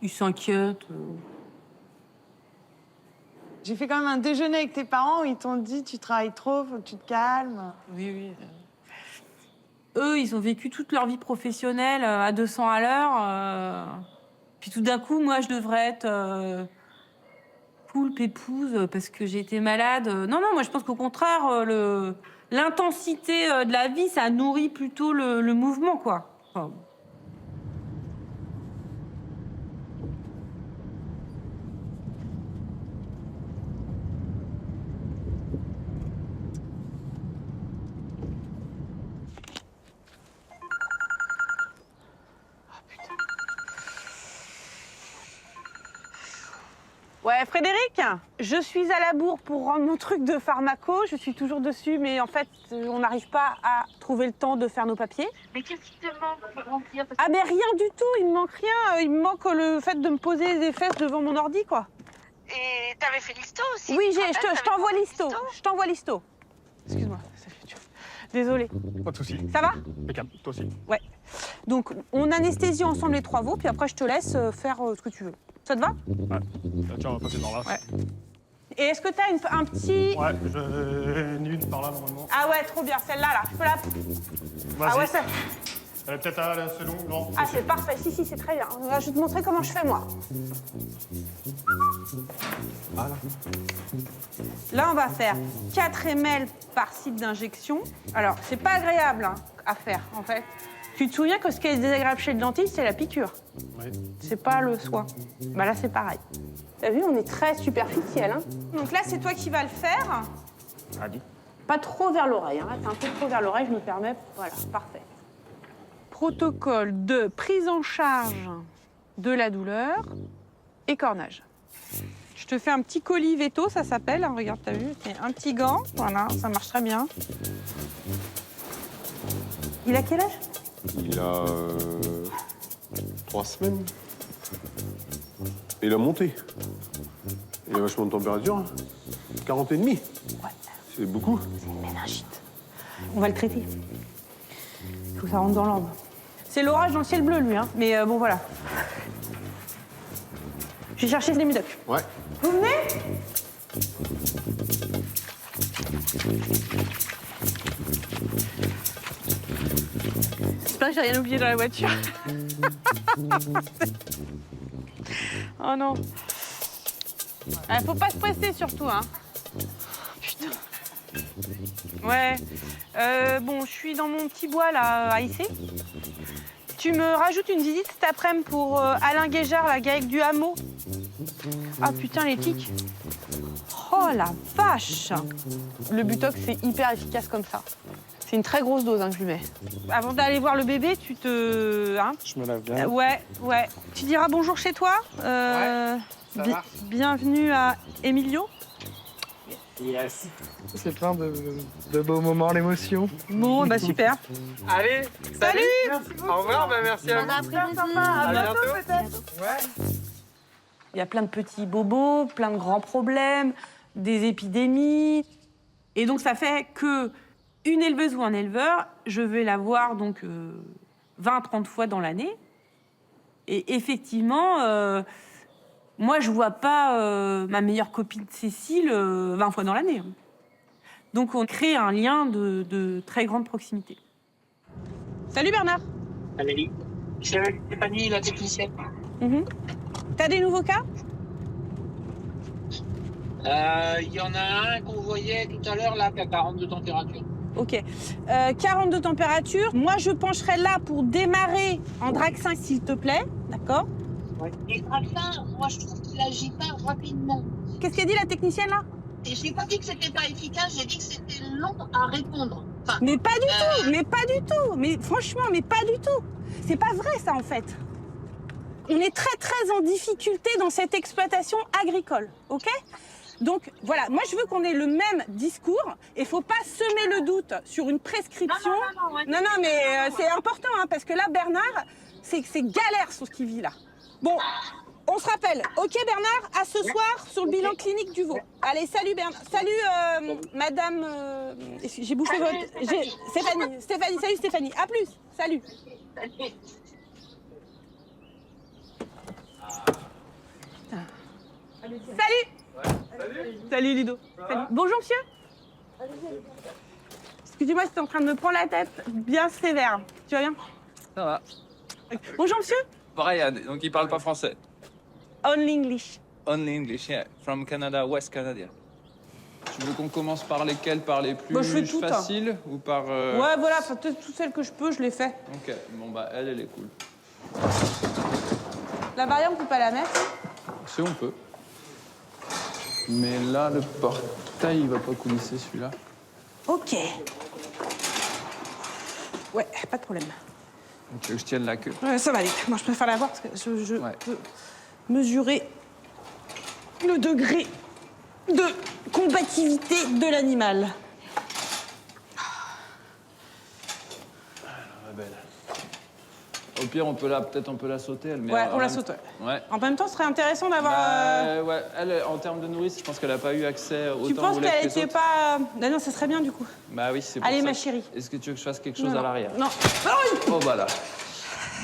Ils s'inquiètent. J'ai fait quand même un déjeuner avec tes parents où ils t'ont dit tu travailles trop, faut que tu te calmes. Oui, oui. Eux, ils ont vécu toute leur vie professionnelle à 200 à l'heure. Puis tout d'un coup, moi, je devrais être cool, pépouse, parce que j'ai été malade. Non, moi, je pense qu'au contraire, l'intensité de la vie, ça nourrit plutôt le mouvement, quoi. Enfin, Ouais, Frédéric, je suis à la bourre pour rendre mon truc de pharmaco. Je suis toujours dessus, mais en fait, on n'arrive pas à trouver le temps de faire nos papiers. Mais qu'est-ce qui te manque pour remplir? Ah, mais rien du tout, il me manque rien. Il me manque le fait de me poser des fesses devant mon ordi, quoi. Et t'avais fait l'histo aussi? Oui, je t'envoie l'histo. Je t'envoie l'histo. Excuse-moi, désolée. Pas de soucis. Ça va? Impeccable, toi aussi. Ouais. Donc, on anesthésie ensemble les trois veaux, puis après, je te laisse faire ce que tu veux. Ça te va? Ouais. Tiens, on va passer par là. Ouais. Et est-ce que t'as un petit... Ouais, une par là, normalement. Ah ouais, trop bien, celle-là, là. Je peux la... Vas-y. Ah ouais, ça... Elle est peut-être assez longue, non? Ah, c'est parfait. Si, c'est très bien. Je vais te montrer comment je fais, moi. Voilà. Là, on va faire 4 ml par site d'injection. Alors, c'est pas agréable hein, à faire, en fait. Tu te souviens que ce qui est désagréable chez le dentiste, c'est la piqûre. Oui. C'est pas le soin. Bah là, c'est pareil. T'as vu, on est très superficiel. Hein. Donc là, c'est toi qui vas le faire. Allez. Pas trop vers l'oreille. Hein. T'es un peu trop vers l'oreille, je me permets. Voilà, parfait. Protocole de prise en charge de la douleur et cornage. Je te fais un petit colis veto, ça s'appelle. Hein, regarde, t'as vu? C'est un petit gant. Voilà, ça marche très bien. Il a quel âge? Il a 3 semaines. Et il a monté. Il a vachement de température. 40,5. Ouais. C'est beaucoup. C'est une méningite. On va le traiter. Il faut que ça rentre dans l'ordre. C'est l'orage dans le ciel bleu, lui, hein. Mais bon, voilà. Je vais chercher les médocs. Ouais. Vous venez? J'espère que j'ai rien oublié dans la voiture. Oh non. Faut pas se presser surtout, hein. Putain. Ouais. Bon, je suis dans mon petit bois, là, à Issy. Tu me rajoutes une visite cet après-midi pour Alain Guéjard, la GAEC du hameau. Ah putain, les tiques. Oh la vache. Le Butox, c'est hyper efficace comme ça. C'est une très grosse dose hein, que je lui mets. Avant d'aller voir le bébé, tu te... Hein? Je me lave bien. Ouais. Tu diras bonjour chez toi. Ouais, ça marche. Bienvenue à Emilio. Yes. C'est plein de beaux moments, l'émotion. Bon, bah super. Allez, Salut. Merci beaucoup. Au revoir, merci à vous. À bientôt peut-être. Ouais. Il y a plein de petits bobos, plein de grands problèmes, des épidémies. Et donc, ça fait que une éleveuse ou un éleveur, je vais la voir donc 20-30 fois dans l'année. Et effectivement, moi, je vois pas ma meilleure copine Cécile 20 fois dans l'année. Donc, on crée un lien de très grande proximité. Salut Bernard. Amélie. C'est Stéphanie, la technicienne. T'as des nouveaux cas? Il y en a un qu'on voyait tout à l'heure, là, qui a 42 températures. Ok. 42 températures. Moi, je pencherai là pour démarrer en Draxin, s'il te plaît. D'accord? Et Draxin, moi, je trouve qu'il agit pas rapidement. Qu'est-ce qu'a dit la technicienne, là? Et j'ai pas dit que c'était pas efficace, j'ai dit que c'était long à répondre. Enfin, Mais pas du tout, mais pas du tout. Mais franchement, mais pas du tout. C'est pas vrai, ça, en fait. On est très, très en difficulté dans cette exploitation agricole, ok? Donc, voilà, moi, je veux qu'on ait le même discours. Il faut pas semer le doute sur une prescription. Non, mais c'est important, hein, parce que là, Bernard, c'est galère sur ce qu'il vit, là. Bon, on se rappelle. Ok, Bernard, à ce soir sur le bilan clinique du veau. Allez, salut Bernard. Salut, madame... j'ai bouffé votre... Stéphanie, salut Stéphanie. À plus. Salut. Salut. Salut Ludo. Salut. Bonjour monsieur. Excusez-moi, j'étais en train de me prendre la tête bien sévère. Tu vas bien? Ça va. Bonjour monsieur. Brian, donc il parle pas français. Only English. Only English, yeah. From Canada, West Canada. Tu veux qu'on commence par lesquelles? Par les plus Bah, je fais tout, faciles ou par... Ouais, voilà, toutes celles que je peux, je les fais. Ok, bon bah elle est cool. La barrière, on peut pas la mettre? Si on peut. Mais là, le portail, il va pas coulisser celui-là. Ok. Ouais, pas de problème. Donc tu veux que je tienne la queue? Ouais, ça va aller. Moi, je préfère la voir parce que je peux mesurer le degré de combativité de l'animal. Au pire, peut-être on peut la sauter. Elle, mais Ouais, on la saute. Ouais. En même temps, ce serait intéressant d'avoir... Ouais, elle, en termes de nourrice, je pense qu'elle a pas eu accès autant Tu penses au lait que qu'elle les était autres. pas... Non, ça serait bien, du coup. Bah oui, c'est pour Allez, ça. ma chérie. Est-ce que tu veux que je fasse quelque chose Non, à l'arrière? Non. Oh bah là.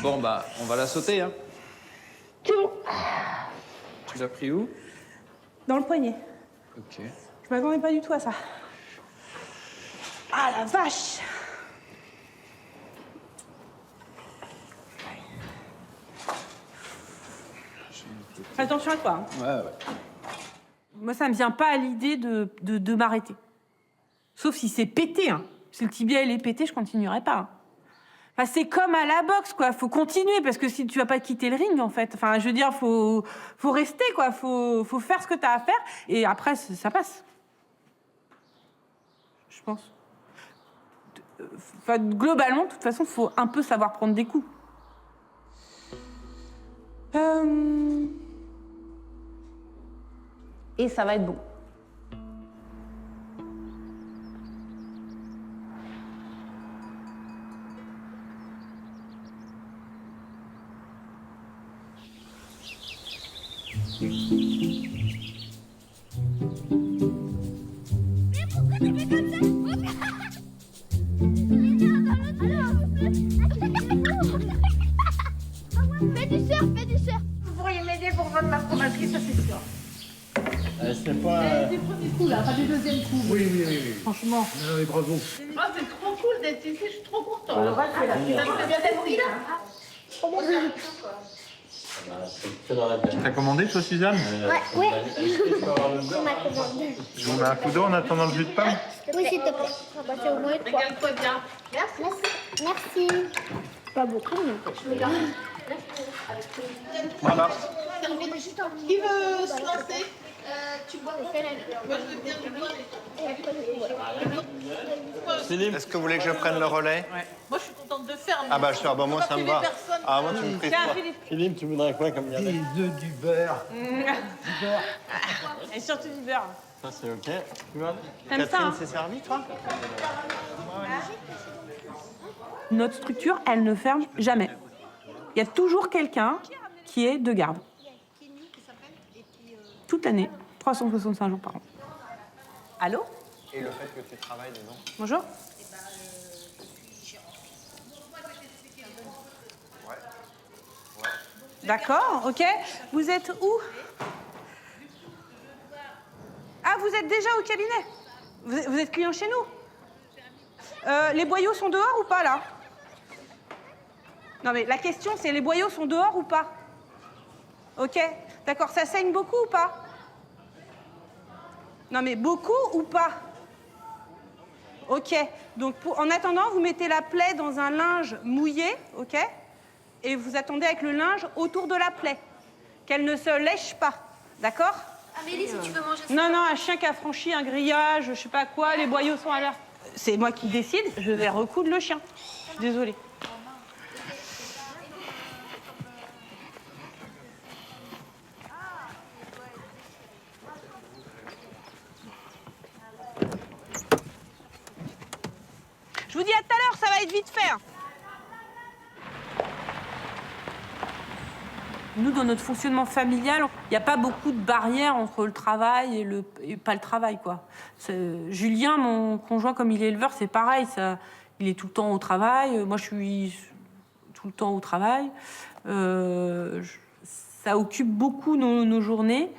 Bon bah, on va la sauter, hein. Tu l'as pris où? Dans le poignet. Ok. Je m'attendais pas du tout à ça. Ah, la vache! Fais attention à toi. Hein. Ouais. Moi, ça me vient pas à l'idée de m'arrêter. Sauf si c'est pété. Hein. Si le tibia il est pété, je continuerai pas. Hein. Enfin, c'est comme à la boxe, quoi. Faut continuer parce que si tu vas pas quitter le ring, en fait. Enfin, je veux dire, faut rester, quoi. Faut faire ce que tu as à faire et après, ça passe. Je pense. Enfin, globalement, de toute façon, faut un peu savoir prendre des coups. Et ça va être bon. Fais du surf, fais du surf. Vous pourriez m'aider pour vendre ma fromagerie, ça c'est sûr. C'est pas... Du premier coup là, pas du deuxième coup. Oui. Franchement. Oui, bravo. Ah, c'est trop cool d'être ici, je suis trop contente. Le reste, c'est la fille. Ça fait bien d'être ici, là. Comment T'as commandé, toi, Suzanne? Ouais. On m'a commandé. Je vous mets un coup d'eau en attendant le jus de pomme? Oui, s'il te plaît. Ah bah, c'est au moins 3. Regarde-toi bien. Merci. Pas beaucoup, mais je me garde. Voilà. Qui veut se lancer? Tu bois le fait. Moi, je veux bien le boire. Philippe, est-ce que vous voulez que je prenne le relais? Ouais. Moi, je suis contente de faire. Ah bah, super, bah, moi, ça me va. Ah, moi, tu me pries pas. Philippe, tu voudrais quoi comme il y a des œufs, du beurre? Et surtout du beurre. Ça, c'est OK. T'aimes ça, hein? c'est servi, toi? Notre structure, elle ne ferme jamais. Il y a toujours quelqu'un qui est de garde. Toute l'année, 365 jours par an. Allô? Et le fait que tu travailles dedans? Bonjour. D'accord, ok. Vous êtes où? Ah, vous êtes déjà au cabinet? Vous êtes client chez nous? Les boyaux sont dehors ou pas, là? Non, mais la question, c'est les boyaux sont dehors ou pas? Ok, d'accord. Ça saigne beaucoup ou pas? Non, mais beaucoup ou pas? Ok. Donc, en attendant, vous mettez la plaie dans un linge mouillé, ok? Et vous attendez avec le linge autour de la plaie. Qu'elle ne se lèche pas, d'accord? Amélie, si tu veux manger ça. Non, non, un chien qui a franchi un grillage, je sais pas quoi, les boyaux sont à l'air. C'est moi qui décide, je vais recoudre le chien. Je suis désolée. Je vous dis à tout à l'heure, ça va être vite fait. Nous, dans notre fonctionnement familial, il n'y a pas beaucoup de barrières entre le travail et pas le travail, quoi. Julien, mon conjoint, comme il est éleveur, c'est pareil. Il est tout le temps au travail. Moi, je suis tout le temps au travail. Ça occupe beaucoup nos journées.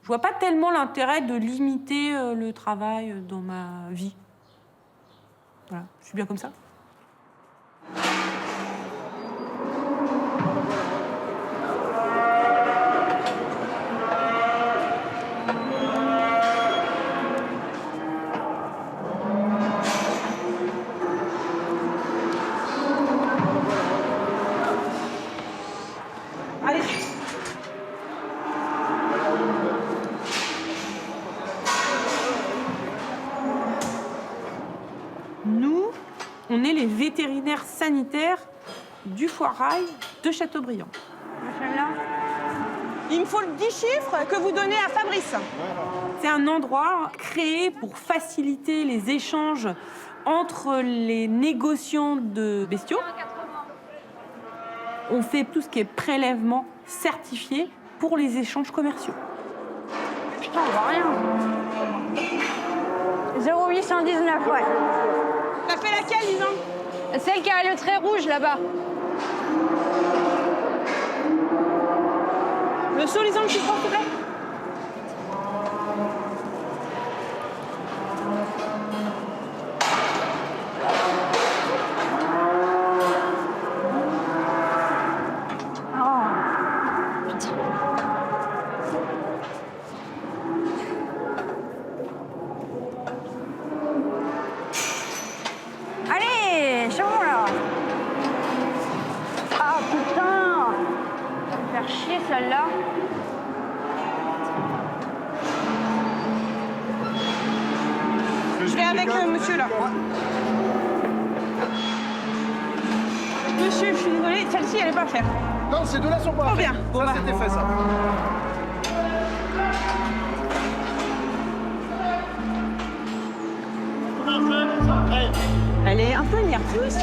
Je vois pas tellement l'intérêt de limiter le travail dans ma vie. Voilà, je suis bien comme ça. Allez. Nous, on est les vétérinaires sanitaires du Foirail de Châteaubriand. Il me faut le 10 chiffres que vous donnez à Fabrice. C'est un endroit créé pour faciliter les échanges entre les négociants de bestiaux. On fait tout ce qui est prélèvement certifié pour les échanges commerciaux. Putain, on voit rien. 0819, ouais. T'as fait laquelle, Lisan? Celle qui a le trait rouge, là-bas. Le saut, Lisan, tu prends, s'il te plaît? Allez, c'est bon, là. Ah, putain. Ça va me faire chier, celle-là. Je vais avec monsieur, là. Monsieur, je suis désolée, celle-ci, elle est pas faite. Non, ces deux-là sont pas Oh, bien. Bon, ça, bah. c'était fait, ça. Elle est un peu nerveuse. 38,84.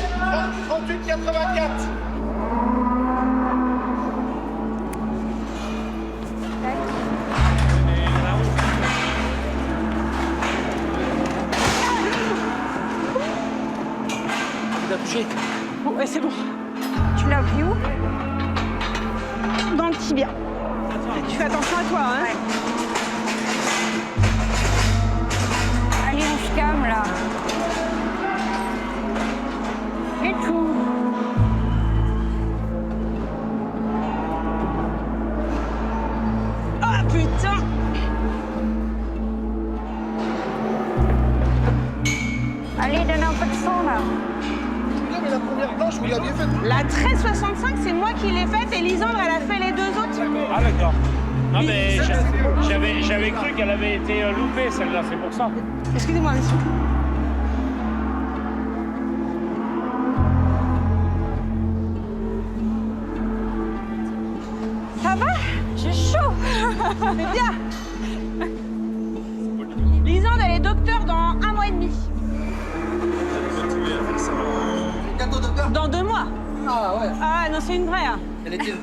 Tu l'as touché? Bon, ouais, c'est bon. Tu l'as pris où? Dans le tibia. Tu fais attention à toi, hein? Ouais. Allez, on se calme, là. Et tout. Ah, putain! Allez, donne un peu de sang, là. Non, mais la première planche, vous l'aviez faite. La 1365, c'est moi qui l'ai faite et Lisandre, elle a fait les deux autres. Ah d'accord. Non mais j'avais cru qu'elle avait été loupée celle-là, c'est pour ça. Excusez-moi, monsieur. Ça va? J'ai chaud. C'est bien. Dans 2 mois. Ah ouais. Ah non, c'est une vraie. Hein. Elle était...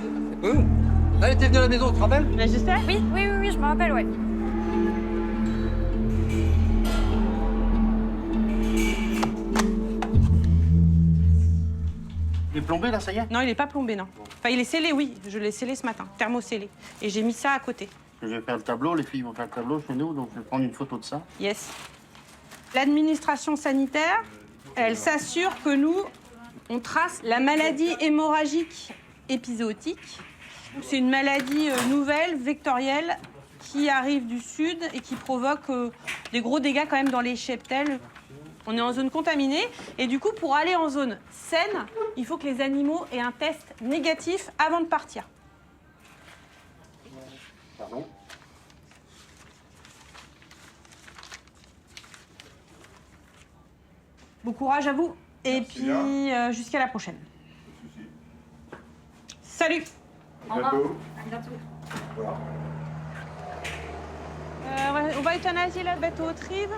Elle était venue à la maison, tu te rappelles? Mais je sais. Oui, je me rappelle, ouais. Il est plombé là, ça y est? Non, il est pas plombé, non. Enfin, il est scellé, oui. Je l'ai scellé ce matin, thermoscellé. Et j'ai mis ça à côté. Je vais faire le tableau, les filles vont faire le tableau chez nous, donc je vais prendre une photo de ça. Yes. L'administration sanitaire, elle s'assure que nous, on trace la maladie hémorragique épizootique. C'est une maladie nouvelle, vectorielle, qui arrive du sud et qui provoque des gros dégâts quand même dans les cheptels. On est en zone contaminée et du coup, pour aller en zone saine, il faut que les animaux aient un test négatif avant de partir. Pardon? Bon courage à vous et puis jusqu'à la prochaine. Salut. À bientôt. À bientôt. On va euthanasier la bête aux trives.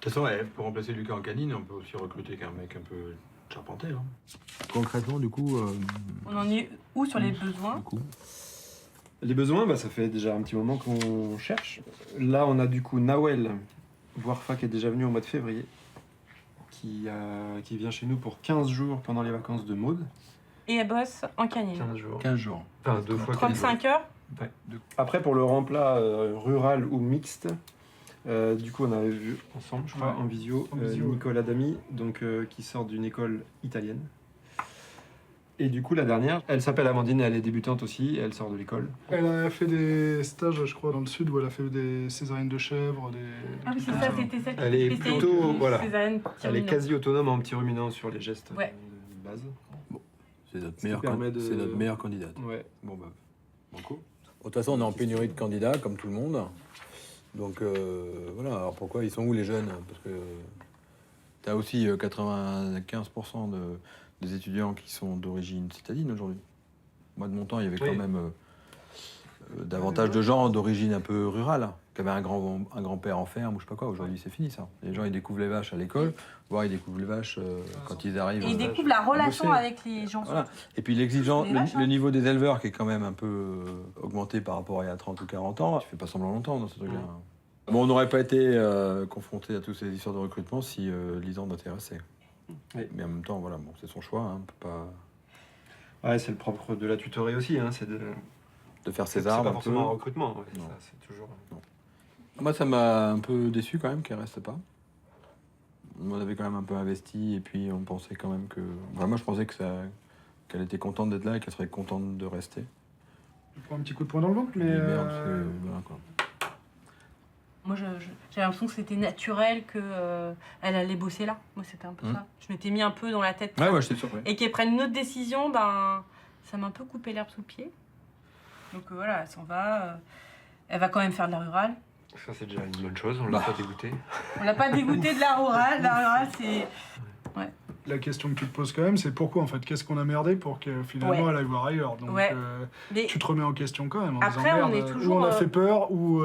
De toute façon, pour remplacer Lucas en canine, on peut aussi recruter qu'un mec un peu charpenté. Hein. Concrètement, du coup... On en est où sur les besoins? Les besoins, ça fait déjà un petit moment qu'on cherche. Là, on a du coup Nawel, Warfa, qui est déjà venu au mois de février, qui vient chez nous pour 15 jours pendant les vacances de Maud. Et elle bosse en canine. 15 jours. 15 jours. Enfin, 2 fois 35 heures. Ouais. Après, pour le remplat rural ou mixte, du coup, on avait vu ensemble, je crois, en visio, Nicolas Damy, donc, qui sort d'une école italienne. Et du coup, la dernière, elle s'appelle Amandine, elle est débutante aussi, elle sort de l'école. Elle a fait des stages, je crois, dans le sud, où elle a fait des césariennes de chèvre, des... Ah oui, c'est ça, c'était celle qui Elle est spécialisée plutôt, en voilà, césarienne petit elle est ruminant. quasi autonome en petit ruminant sur les gestes Ouais. de base. Bon, c'est notre C'est meilleure candidate. Ouais. Bon, banco. De toute façon, on est en pénurie de candidats, comme tout le monde. Donc, voilà. Alors, pourquoi ils sont où, les jeunes? Parce que tu as aussi 95% des étudiants qui sont d'origine citadine aujourd'hui. Moi, de mon temps, il y avait quand même davantage de gens d'origine un peu rurale, qui avaient un grand-père en ferme ou je sais pas quoi. Aujourd'hui, c'est fini, ça. Les gens, ils découvrent les vaches à l'école, voire ils découvrent les vaches quand ils arrivent. Et ils découvrent la relation avec les gens. Voilà. Et puis l'exigence, Les vaches, le niveau des éleveurs qui est quand même un peu augmenté par rapport à il y a 30 ou 40 ans. Tu fais pas semblant longtemps dans ce truc-là. Bon, on n'aurait pas été confronté à toutes ces histoires de recrutement si Lisande intéressait. Oui. Mais en même temps, voilà, bon, c'est son choix, hein, on peut pas... Ouais, c'est le propre de la tutorée aussi, hein, c'est de faire ses armes. C'est pas forcément un recrutement, ouais, non. Ça, c'est toujours... Non. Moi, ça m'a un peu déçu quand même qu'elle reste pas. On avait quand même un peu investi et puis on pensait quand même que... Enfin, moi, je pensais qu'elle était contente d'être là et qu'elle serait contente de rester. Je prends un petit coup de poing dans le ventre, mais... Merde, voilà, quoi. Moi, j'ai l'impression que c'était naturel qu'elle allait bosser là. Moi, c'était un peu ça. Je m'étais mis un peu dans la tête. Ouais, j'étais surpris. Et qu'elle prenne une autre décision, ça m'a un peu coupé l'herbe sous le pied. Donc voilà, elle s'en va. Elle va quand même faire de la rurale. Ça, c'est déjà une bonne chose, on l'a pas dégoûtée. On l'a pas dégoûtée de la rurale. La rurale, c'est... Ouais. La question que tu te poses quand même, c'est pourquoi en fait? Qu'est-ce qu'on a merdé pour que finalement elle aille voir ailleurs? Donc tu te remets en question quand même en après, disant on est toujours, ou on a fait peur ou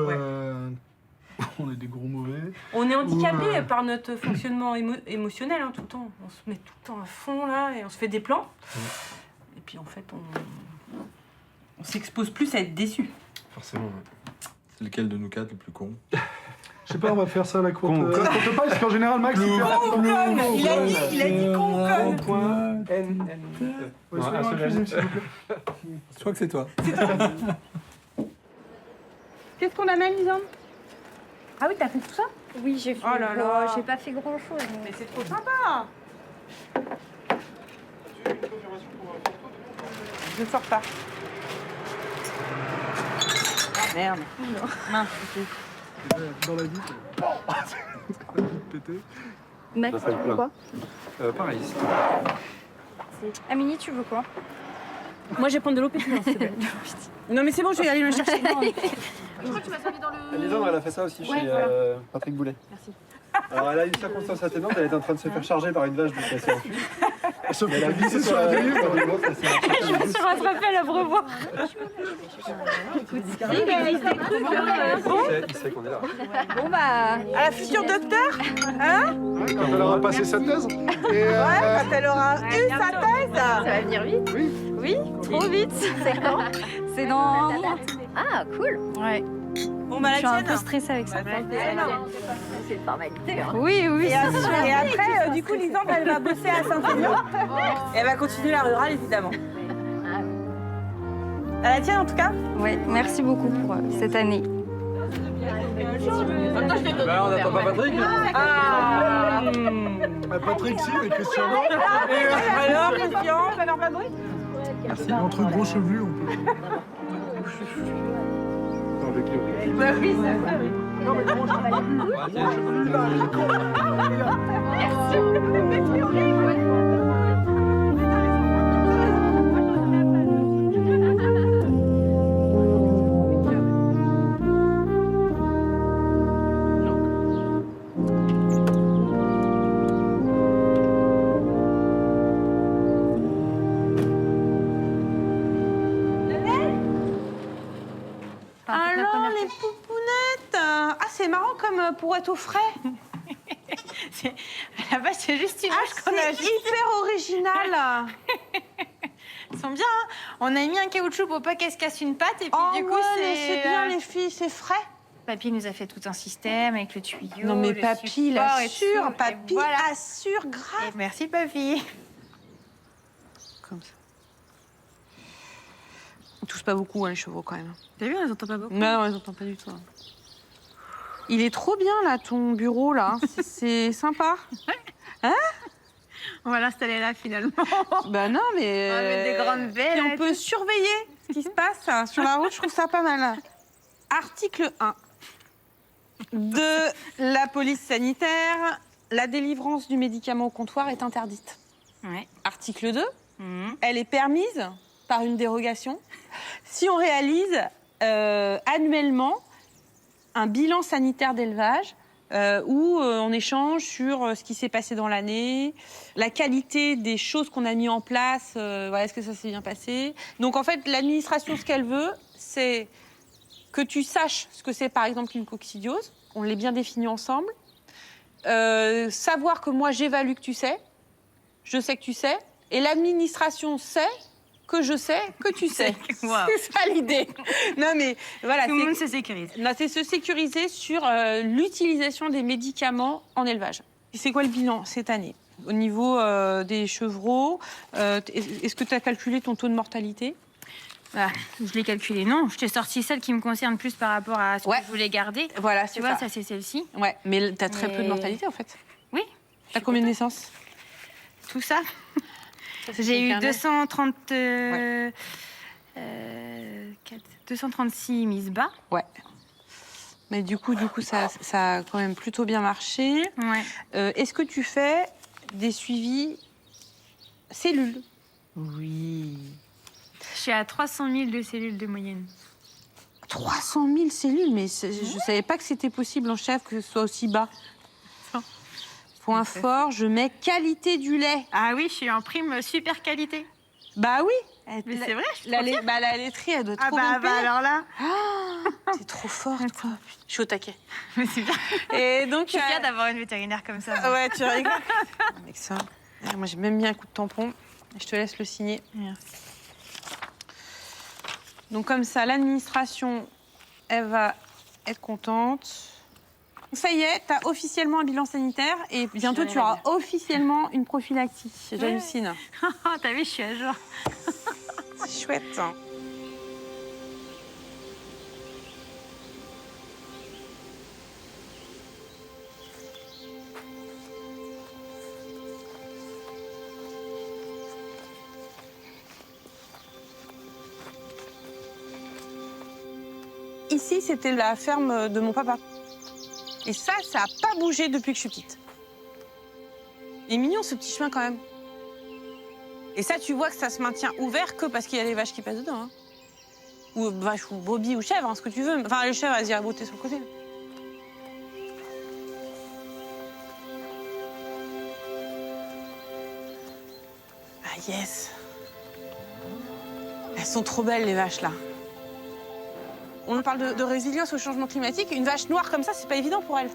on est des gros mauvais. On est handicapé par notre fonctionnement émotionnel tout le temps. On se met tout le temps à fond là et on se fait des plans. Et puis en fait, on s'expose plus à être déçu. Forcément. C'est lequel de nous quatre le plus con? Je sais pas, on va faire ça à la courte page, parce qu'en général, Max, il a dit con. Je crois que c'est toi. Qu'est-ce qu'on amène, Lisande? Ah oui, t'as fait tout ça? Oui, j'ai fait. Oh là là. J'ai pas fait grand-chose. Mais c'est trop sympa. Je sors pas. Ah merde. Non. Mince, dans la vie, pété. Max, tu veux quoi? Pareil. Amélie, tu veux quoi? Moi, je vais prendre de l'eau pétillante, s'il te plaît. Non, mais c'est bon, je vais aller le chercher. Je crois que tu m'as servi dans le... Lisande, elle a fait ça aussi chez voilà. Patrick Boulet. Merci. Alors, elle a une circonstance atténuante, elle est en train de se faire charger par une vache donc elle s'est enfuie. Sauf Elle a qu'elle glissé glissé sur la grille, grille, tandis que l'autre, elle s'est Je me suis rattrapée à l'abreuvoir. Il sait qu'on est là. Bon bah, à la future docteur, hein? Quand elle aura passé sa thèse. Et, Ouais, quand elle aura eu sa thèse. Ça va venir vite. Oui. Oui, trop vite. C'est quand? C'est dans un mois. Ah, cool. Ouais. Bon bah, Je suis la un tienne. peu stressée avec ça. C'est une formalité. Hein. Oui, oui. Et après, du coup, Lisande, elle va bosser à Saint-Élion. Et elle va continuer la rurale, évidemment. À la tienne, en tout cas? Oui, merci beaucoup pour cette année. Bah, on n'attend pas Patrick. Patrick, si, mais Christian, non. Alors, Christian, ça leur pas de bruit? Merci. Entre gros chevelus, on peut. Avec le... Bah oui, c'est ça, oui. Non, mais gros chevelus, là, Alors, les poupounettes. Ah, c'est marrant comme pour être au frais. Là-bas, c'est juste une vache qu'on a C'est hyper original. Ils sont bien, hein. On a mis un caoutchouc pour pas qu'elle se casse une patte et puis du coup, c'est bien, les filles, c'est frais. Papy nous a fait tout un système avec le tuyau. Non, mais le papy, il support et assure. tout, et Papy voilà. assure grave. Et merci, papy. Comme ça. On touche pas beaucoup, hein, les chevaux, quand même. T'as vu, on les entend pas beaucoup. Non, on les entend pas du tout. Hein. Il est trop bien, là, ton bureau, là. C'est sympa. Hein? On va l'installer là, finalement. Bah non, mais... On va mettre des grandes baies, puis là, on et peut tout. surveiller ce qui se passe hein, sur la route, je trouve ça pas mal. Article 1. De la police sanitaire, la délivrance du médicament au comptoir est interdite. Ouais. Article 2. Elle est permise par une dérogation si on réalise annuellement un bilan sanitaire d'élevage où on échange sur ce qui s'est passé dans l'année, la qualité des choses qu'on a mis en place, voilà, est-ce que ça s'est bien passé. Donc en fait, l'administration, ce qu'elle veut, c'est que tu saches ce que c'est par exemple une coccidiose, on l'ait bien défini ensemble, savoir que moi j'évalue que tu sais, je sais que tu sais, et l'administration sait que je sais que tu sais. Wow. C'est ça l'idée. Non mais voilà. Tout le monde se sécurise. C'est se sécuriser sur l'utilisation des médicaments en élevage. Et c'est quoi le bilan cette année? Au niveau des chevreaux, est-ce que tu as calculé ton taux de mortalité? Bah, je l'ai calculé, non. Je t'ai sorti celle qui me concerne plus par rapport à ce que je voulais garder. Voilà, tu vois, ça c'est celle-ci. Ouais, mais tu as très peu de mortalité en fait. Oui. Tu as combien de naissances? Tout ça. J'ai eu 236 mises bas. Ouais. Mais du coup ça a quand même plutôt bien marché. Ouais. Est-ce que tu fais des suivis cellules? Oui. Je suis à 300 000 de cellules de moyenne. 300 000 cellules, mais je savais pas que c'était possible en chef que ce soit aussi bas. Point fort, je mets qualité du lait. Ah oui, je suis en prime super qualité. Bah oui. Mais c'est vrai, je suis la trop fière. la laiterie, elle doit Ah trop bien bah payer. alors là. C'est trop forte, quoi. Je suis au taquet. Mais c'est bien. Et donc, je suis fière d'avoir une vétérinaire comme ça. Ouais, tu rigoles. Avec ça. Moi, j'ai même mis un coup de tampon. Je te laisse le signer. Merci. Donc comme ça, l'administration, elle va être contente. Ça y est, tu as officiellement un bilan sanitaire et bientôt tu auras officiellement une prophylaxie. J'hallucine. T'as vu, je suis à jour. C'est chouette. Hein. Ici, c'était la ferme de mon papa. Et ça n'a pas bougé depuis que je suis petite. Il est mignon, ce petit chemin, quand même. Et ça, tu vois que ça se maintient ouvert que parce qu'il y a des vaches qui passent dedans. Hein. Ou vaches, ou brebis, ou chèvres, hein, ce que tu veux. Enfin, les chèvres, elles iraient brouter sur le côté. Yes. Elles sont trop belles, les vaches, là. On parle de résilience au changement climatique. Une vache noire comme ça, c'est pas évident pour elle.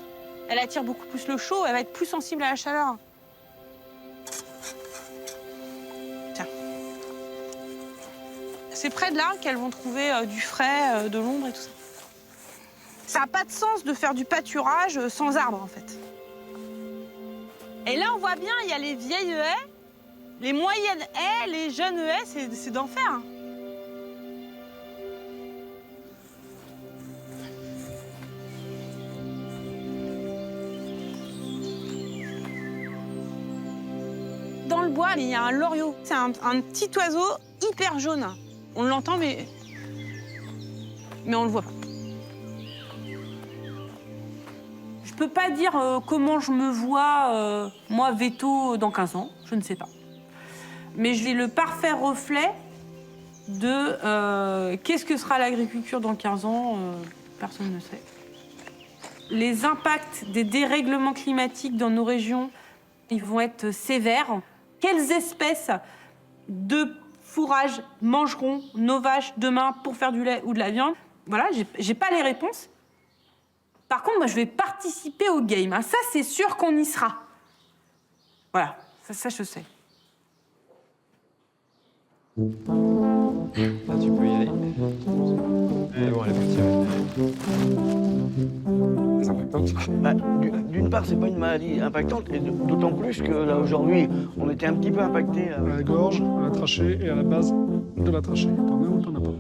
Elle attire beaucoup plus le chaud, elle va être plus sensible à la chaleur. Tiens. C'est près de là qu'elles vont trouver du frais, de l'ombre et tout ça. Ça n'a pas de sens de faire du pâturage sans arbres, en fait. Et là, on voit bien, il y a les vieilles haies, les moyennes haies, les jeunes haies, c'est d'enfer. Hein. Dans le bois, il y a un loriot. C'est un petit oiseau hyper jaune. On l'entend, mais on le voit pas. Je peux pas dire comment je me vois, moi, veto, dans 15 ans. Je ne sais pas. Mais j'ai le parfait reflet de qu'est-ce que sera l'agriculture dans 15 ans. Personne ne sait. Les impacts des dérèglements climatiques dans nos régions, ils vont être sévères. Quelles espèces de fourrage mangeront nos vaches demain pour faire du lait ou de la viande? Voilà, j'ai pas les réponses. Par contre, moi, je vais participer au game. Hein. Ça, c'est sûr qu'on y sera. Voilà, ça je sais. Là, tu peux y aller. Et bon, elle est partie. C'est impactante. Bah, d'une part, c'est pas une maladie impactante, et d'autant plus que là, aujourd'hui, on était un petit peu impacté. À la gorge, à la trachée et à la base de la trachée. T'en as ou t'en as pas?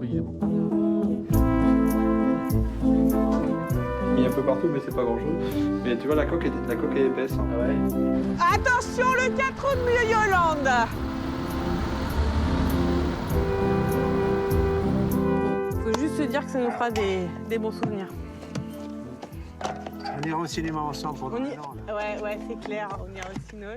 Oui, bon. Mis un peu partout, mais c'est pas grand chose. Mais tu vois, la coque est épaisse. Hein. Ah ouais. Attention, le 4 roues de Yolande. Faut juste se dire que ça nous fera des bons souvenirs. On ira au cinéma ensemble pour Ouais, c'est clair, on ira au cinéma.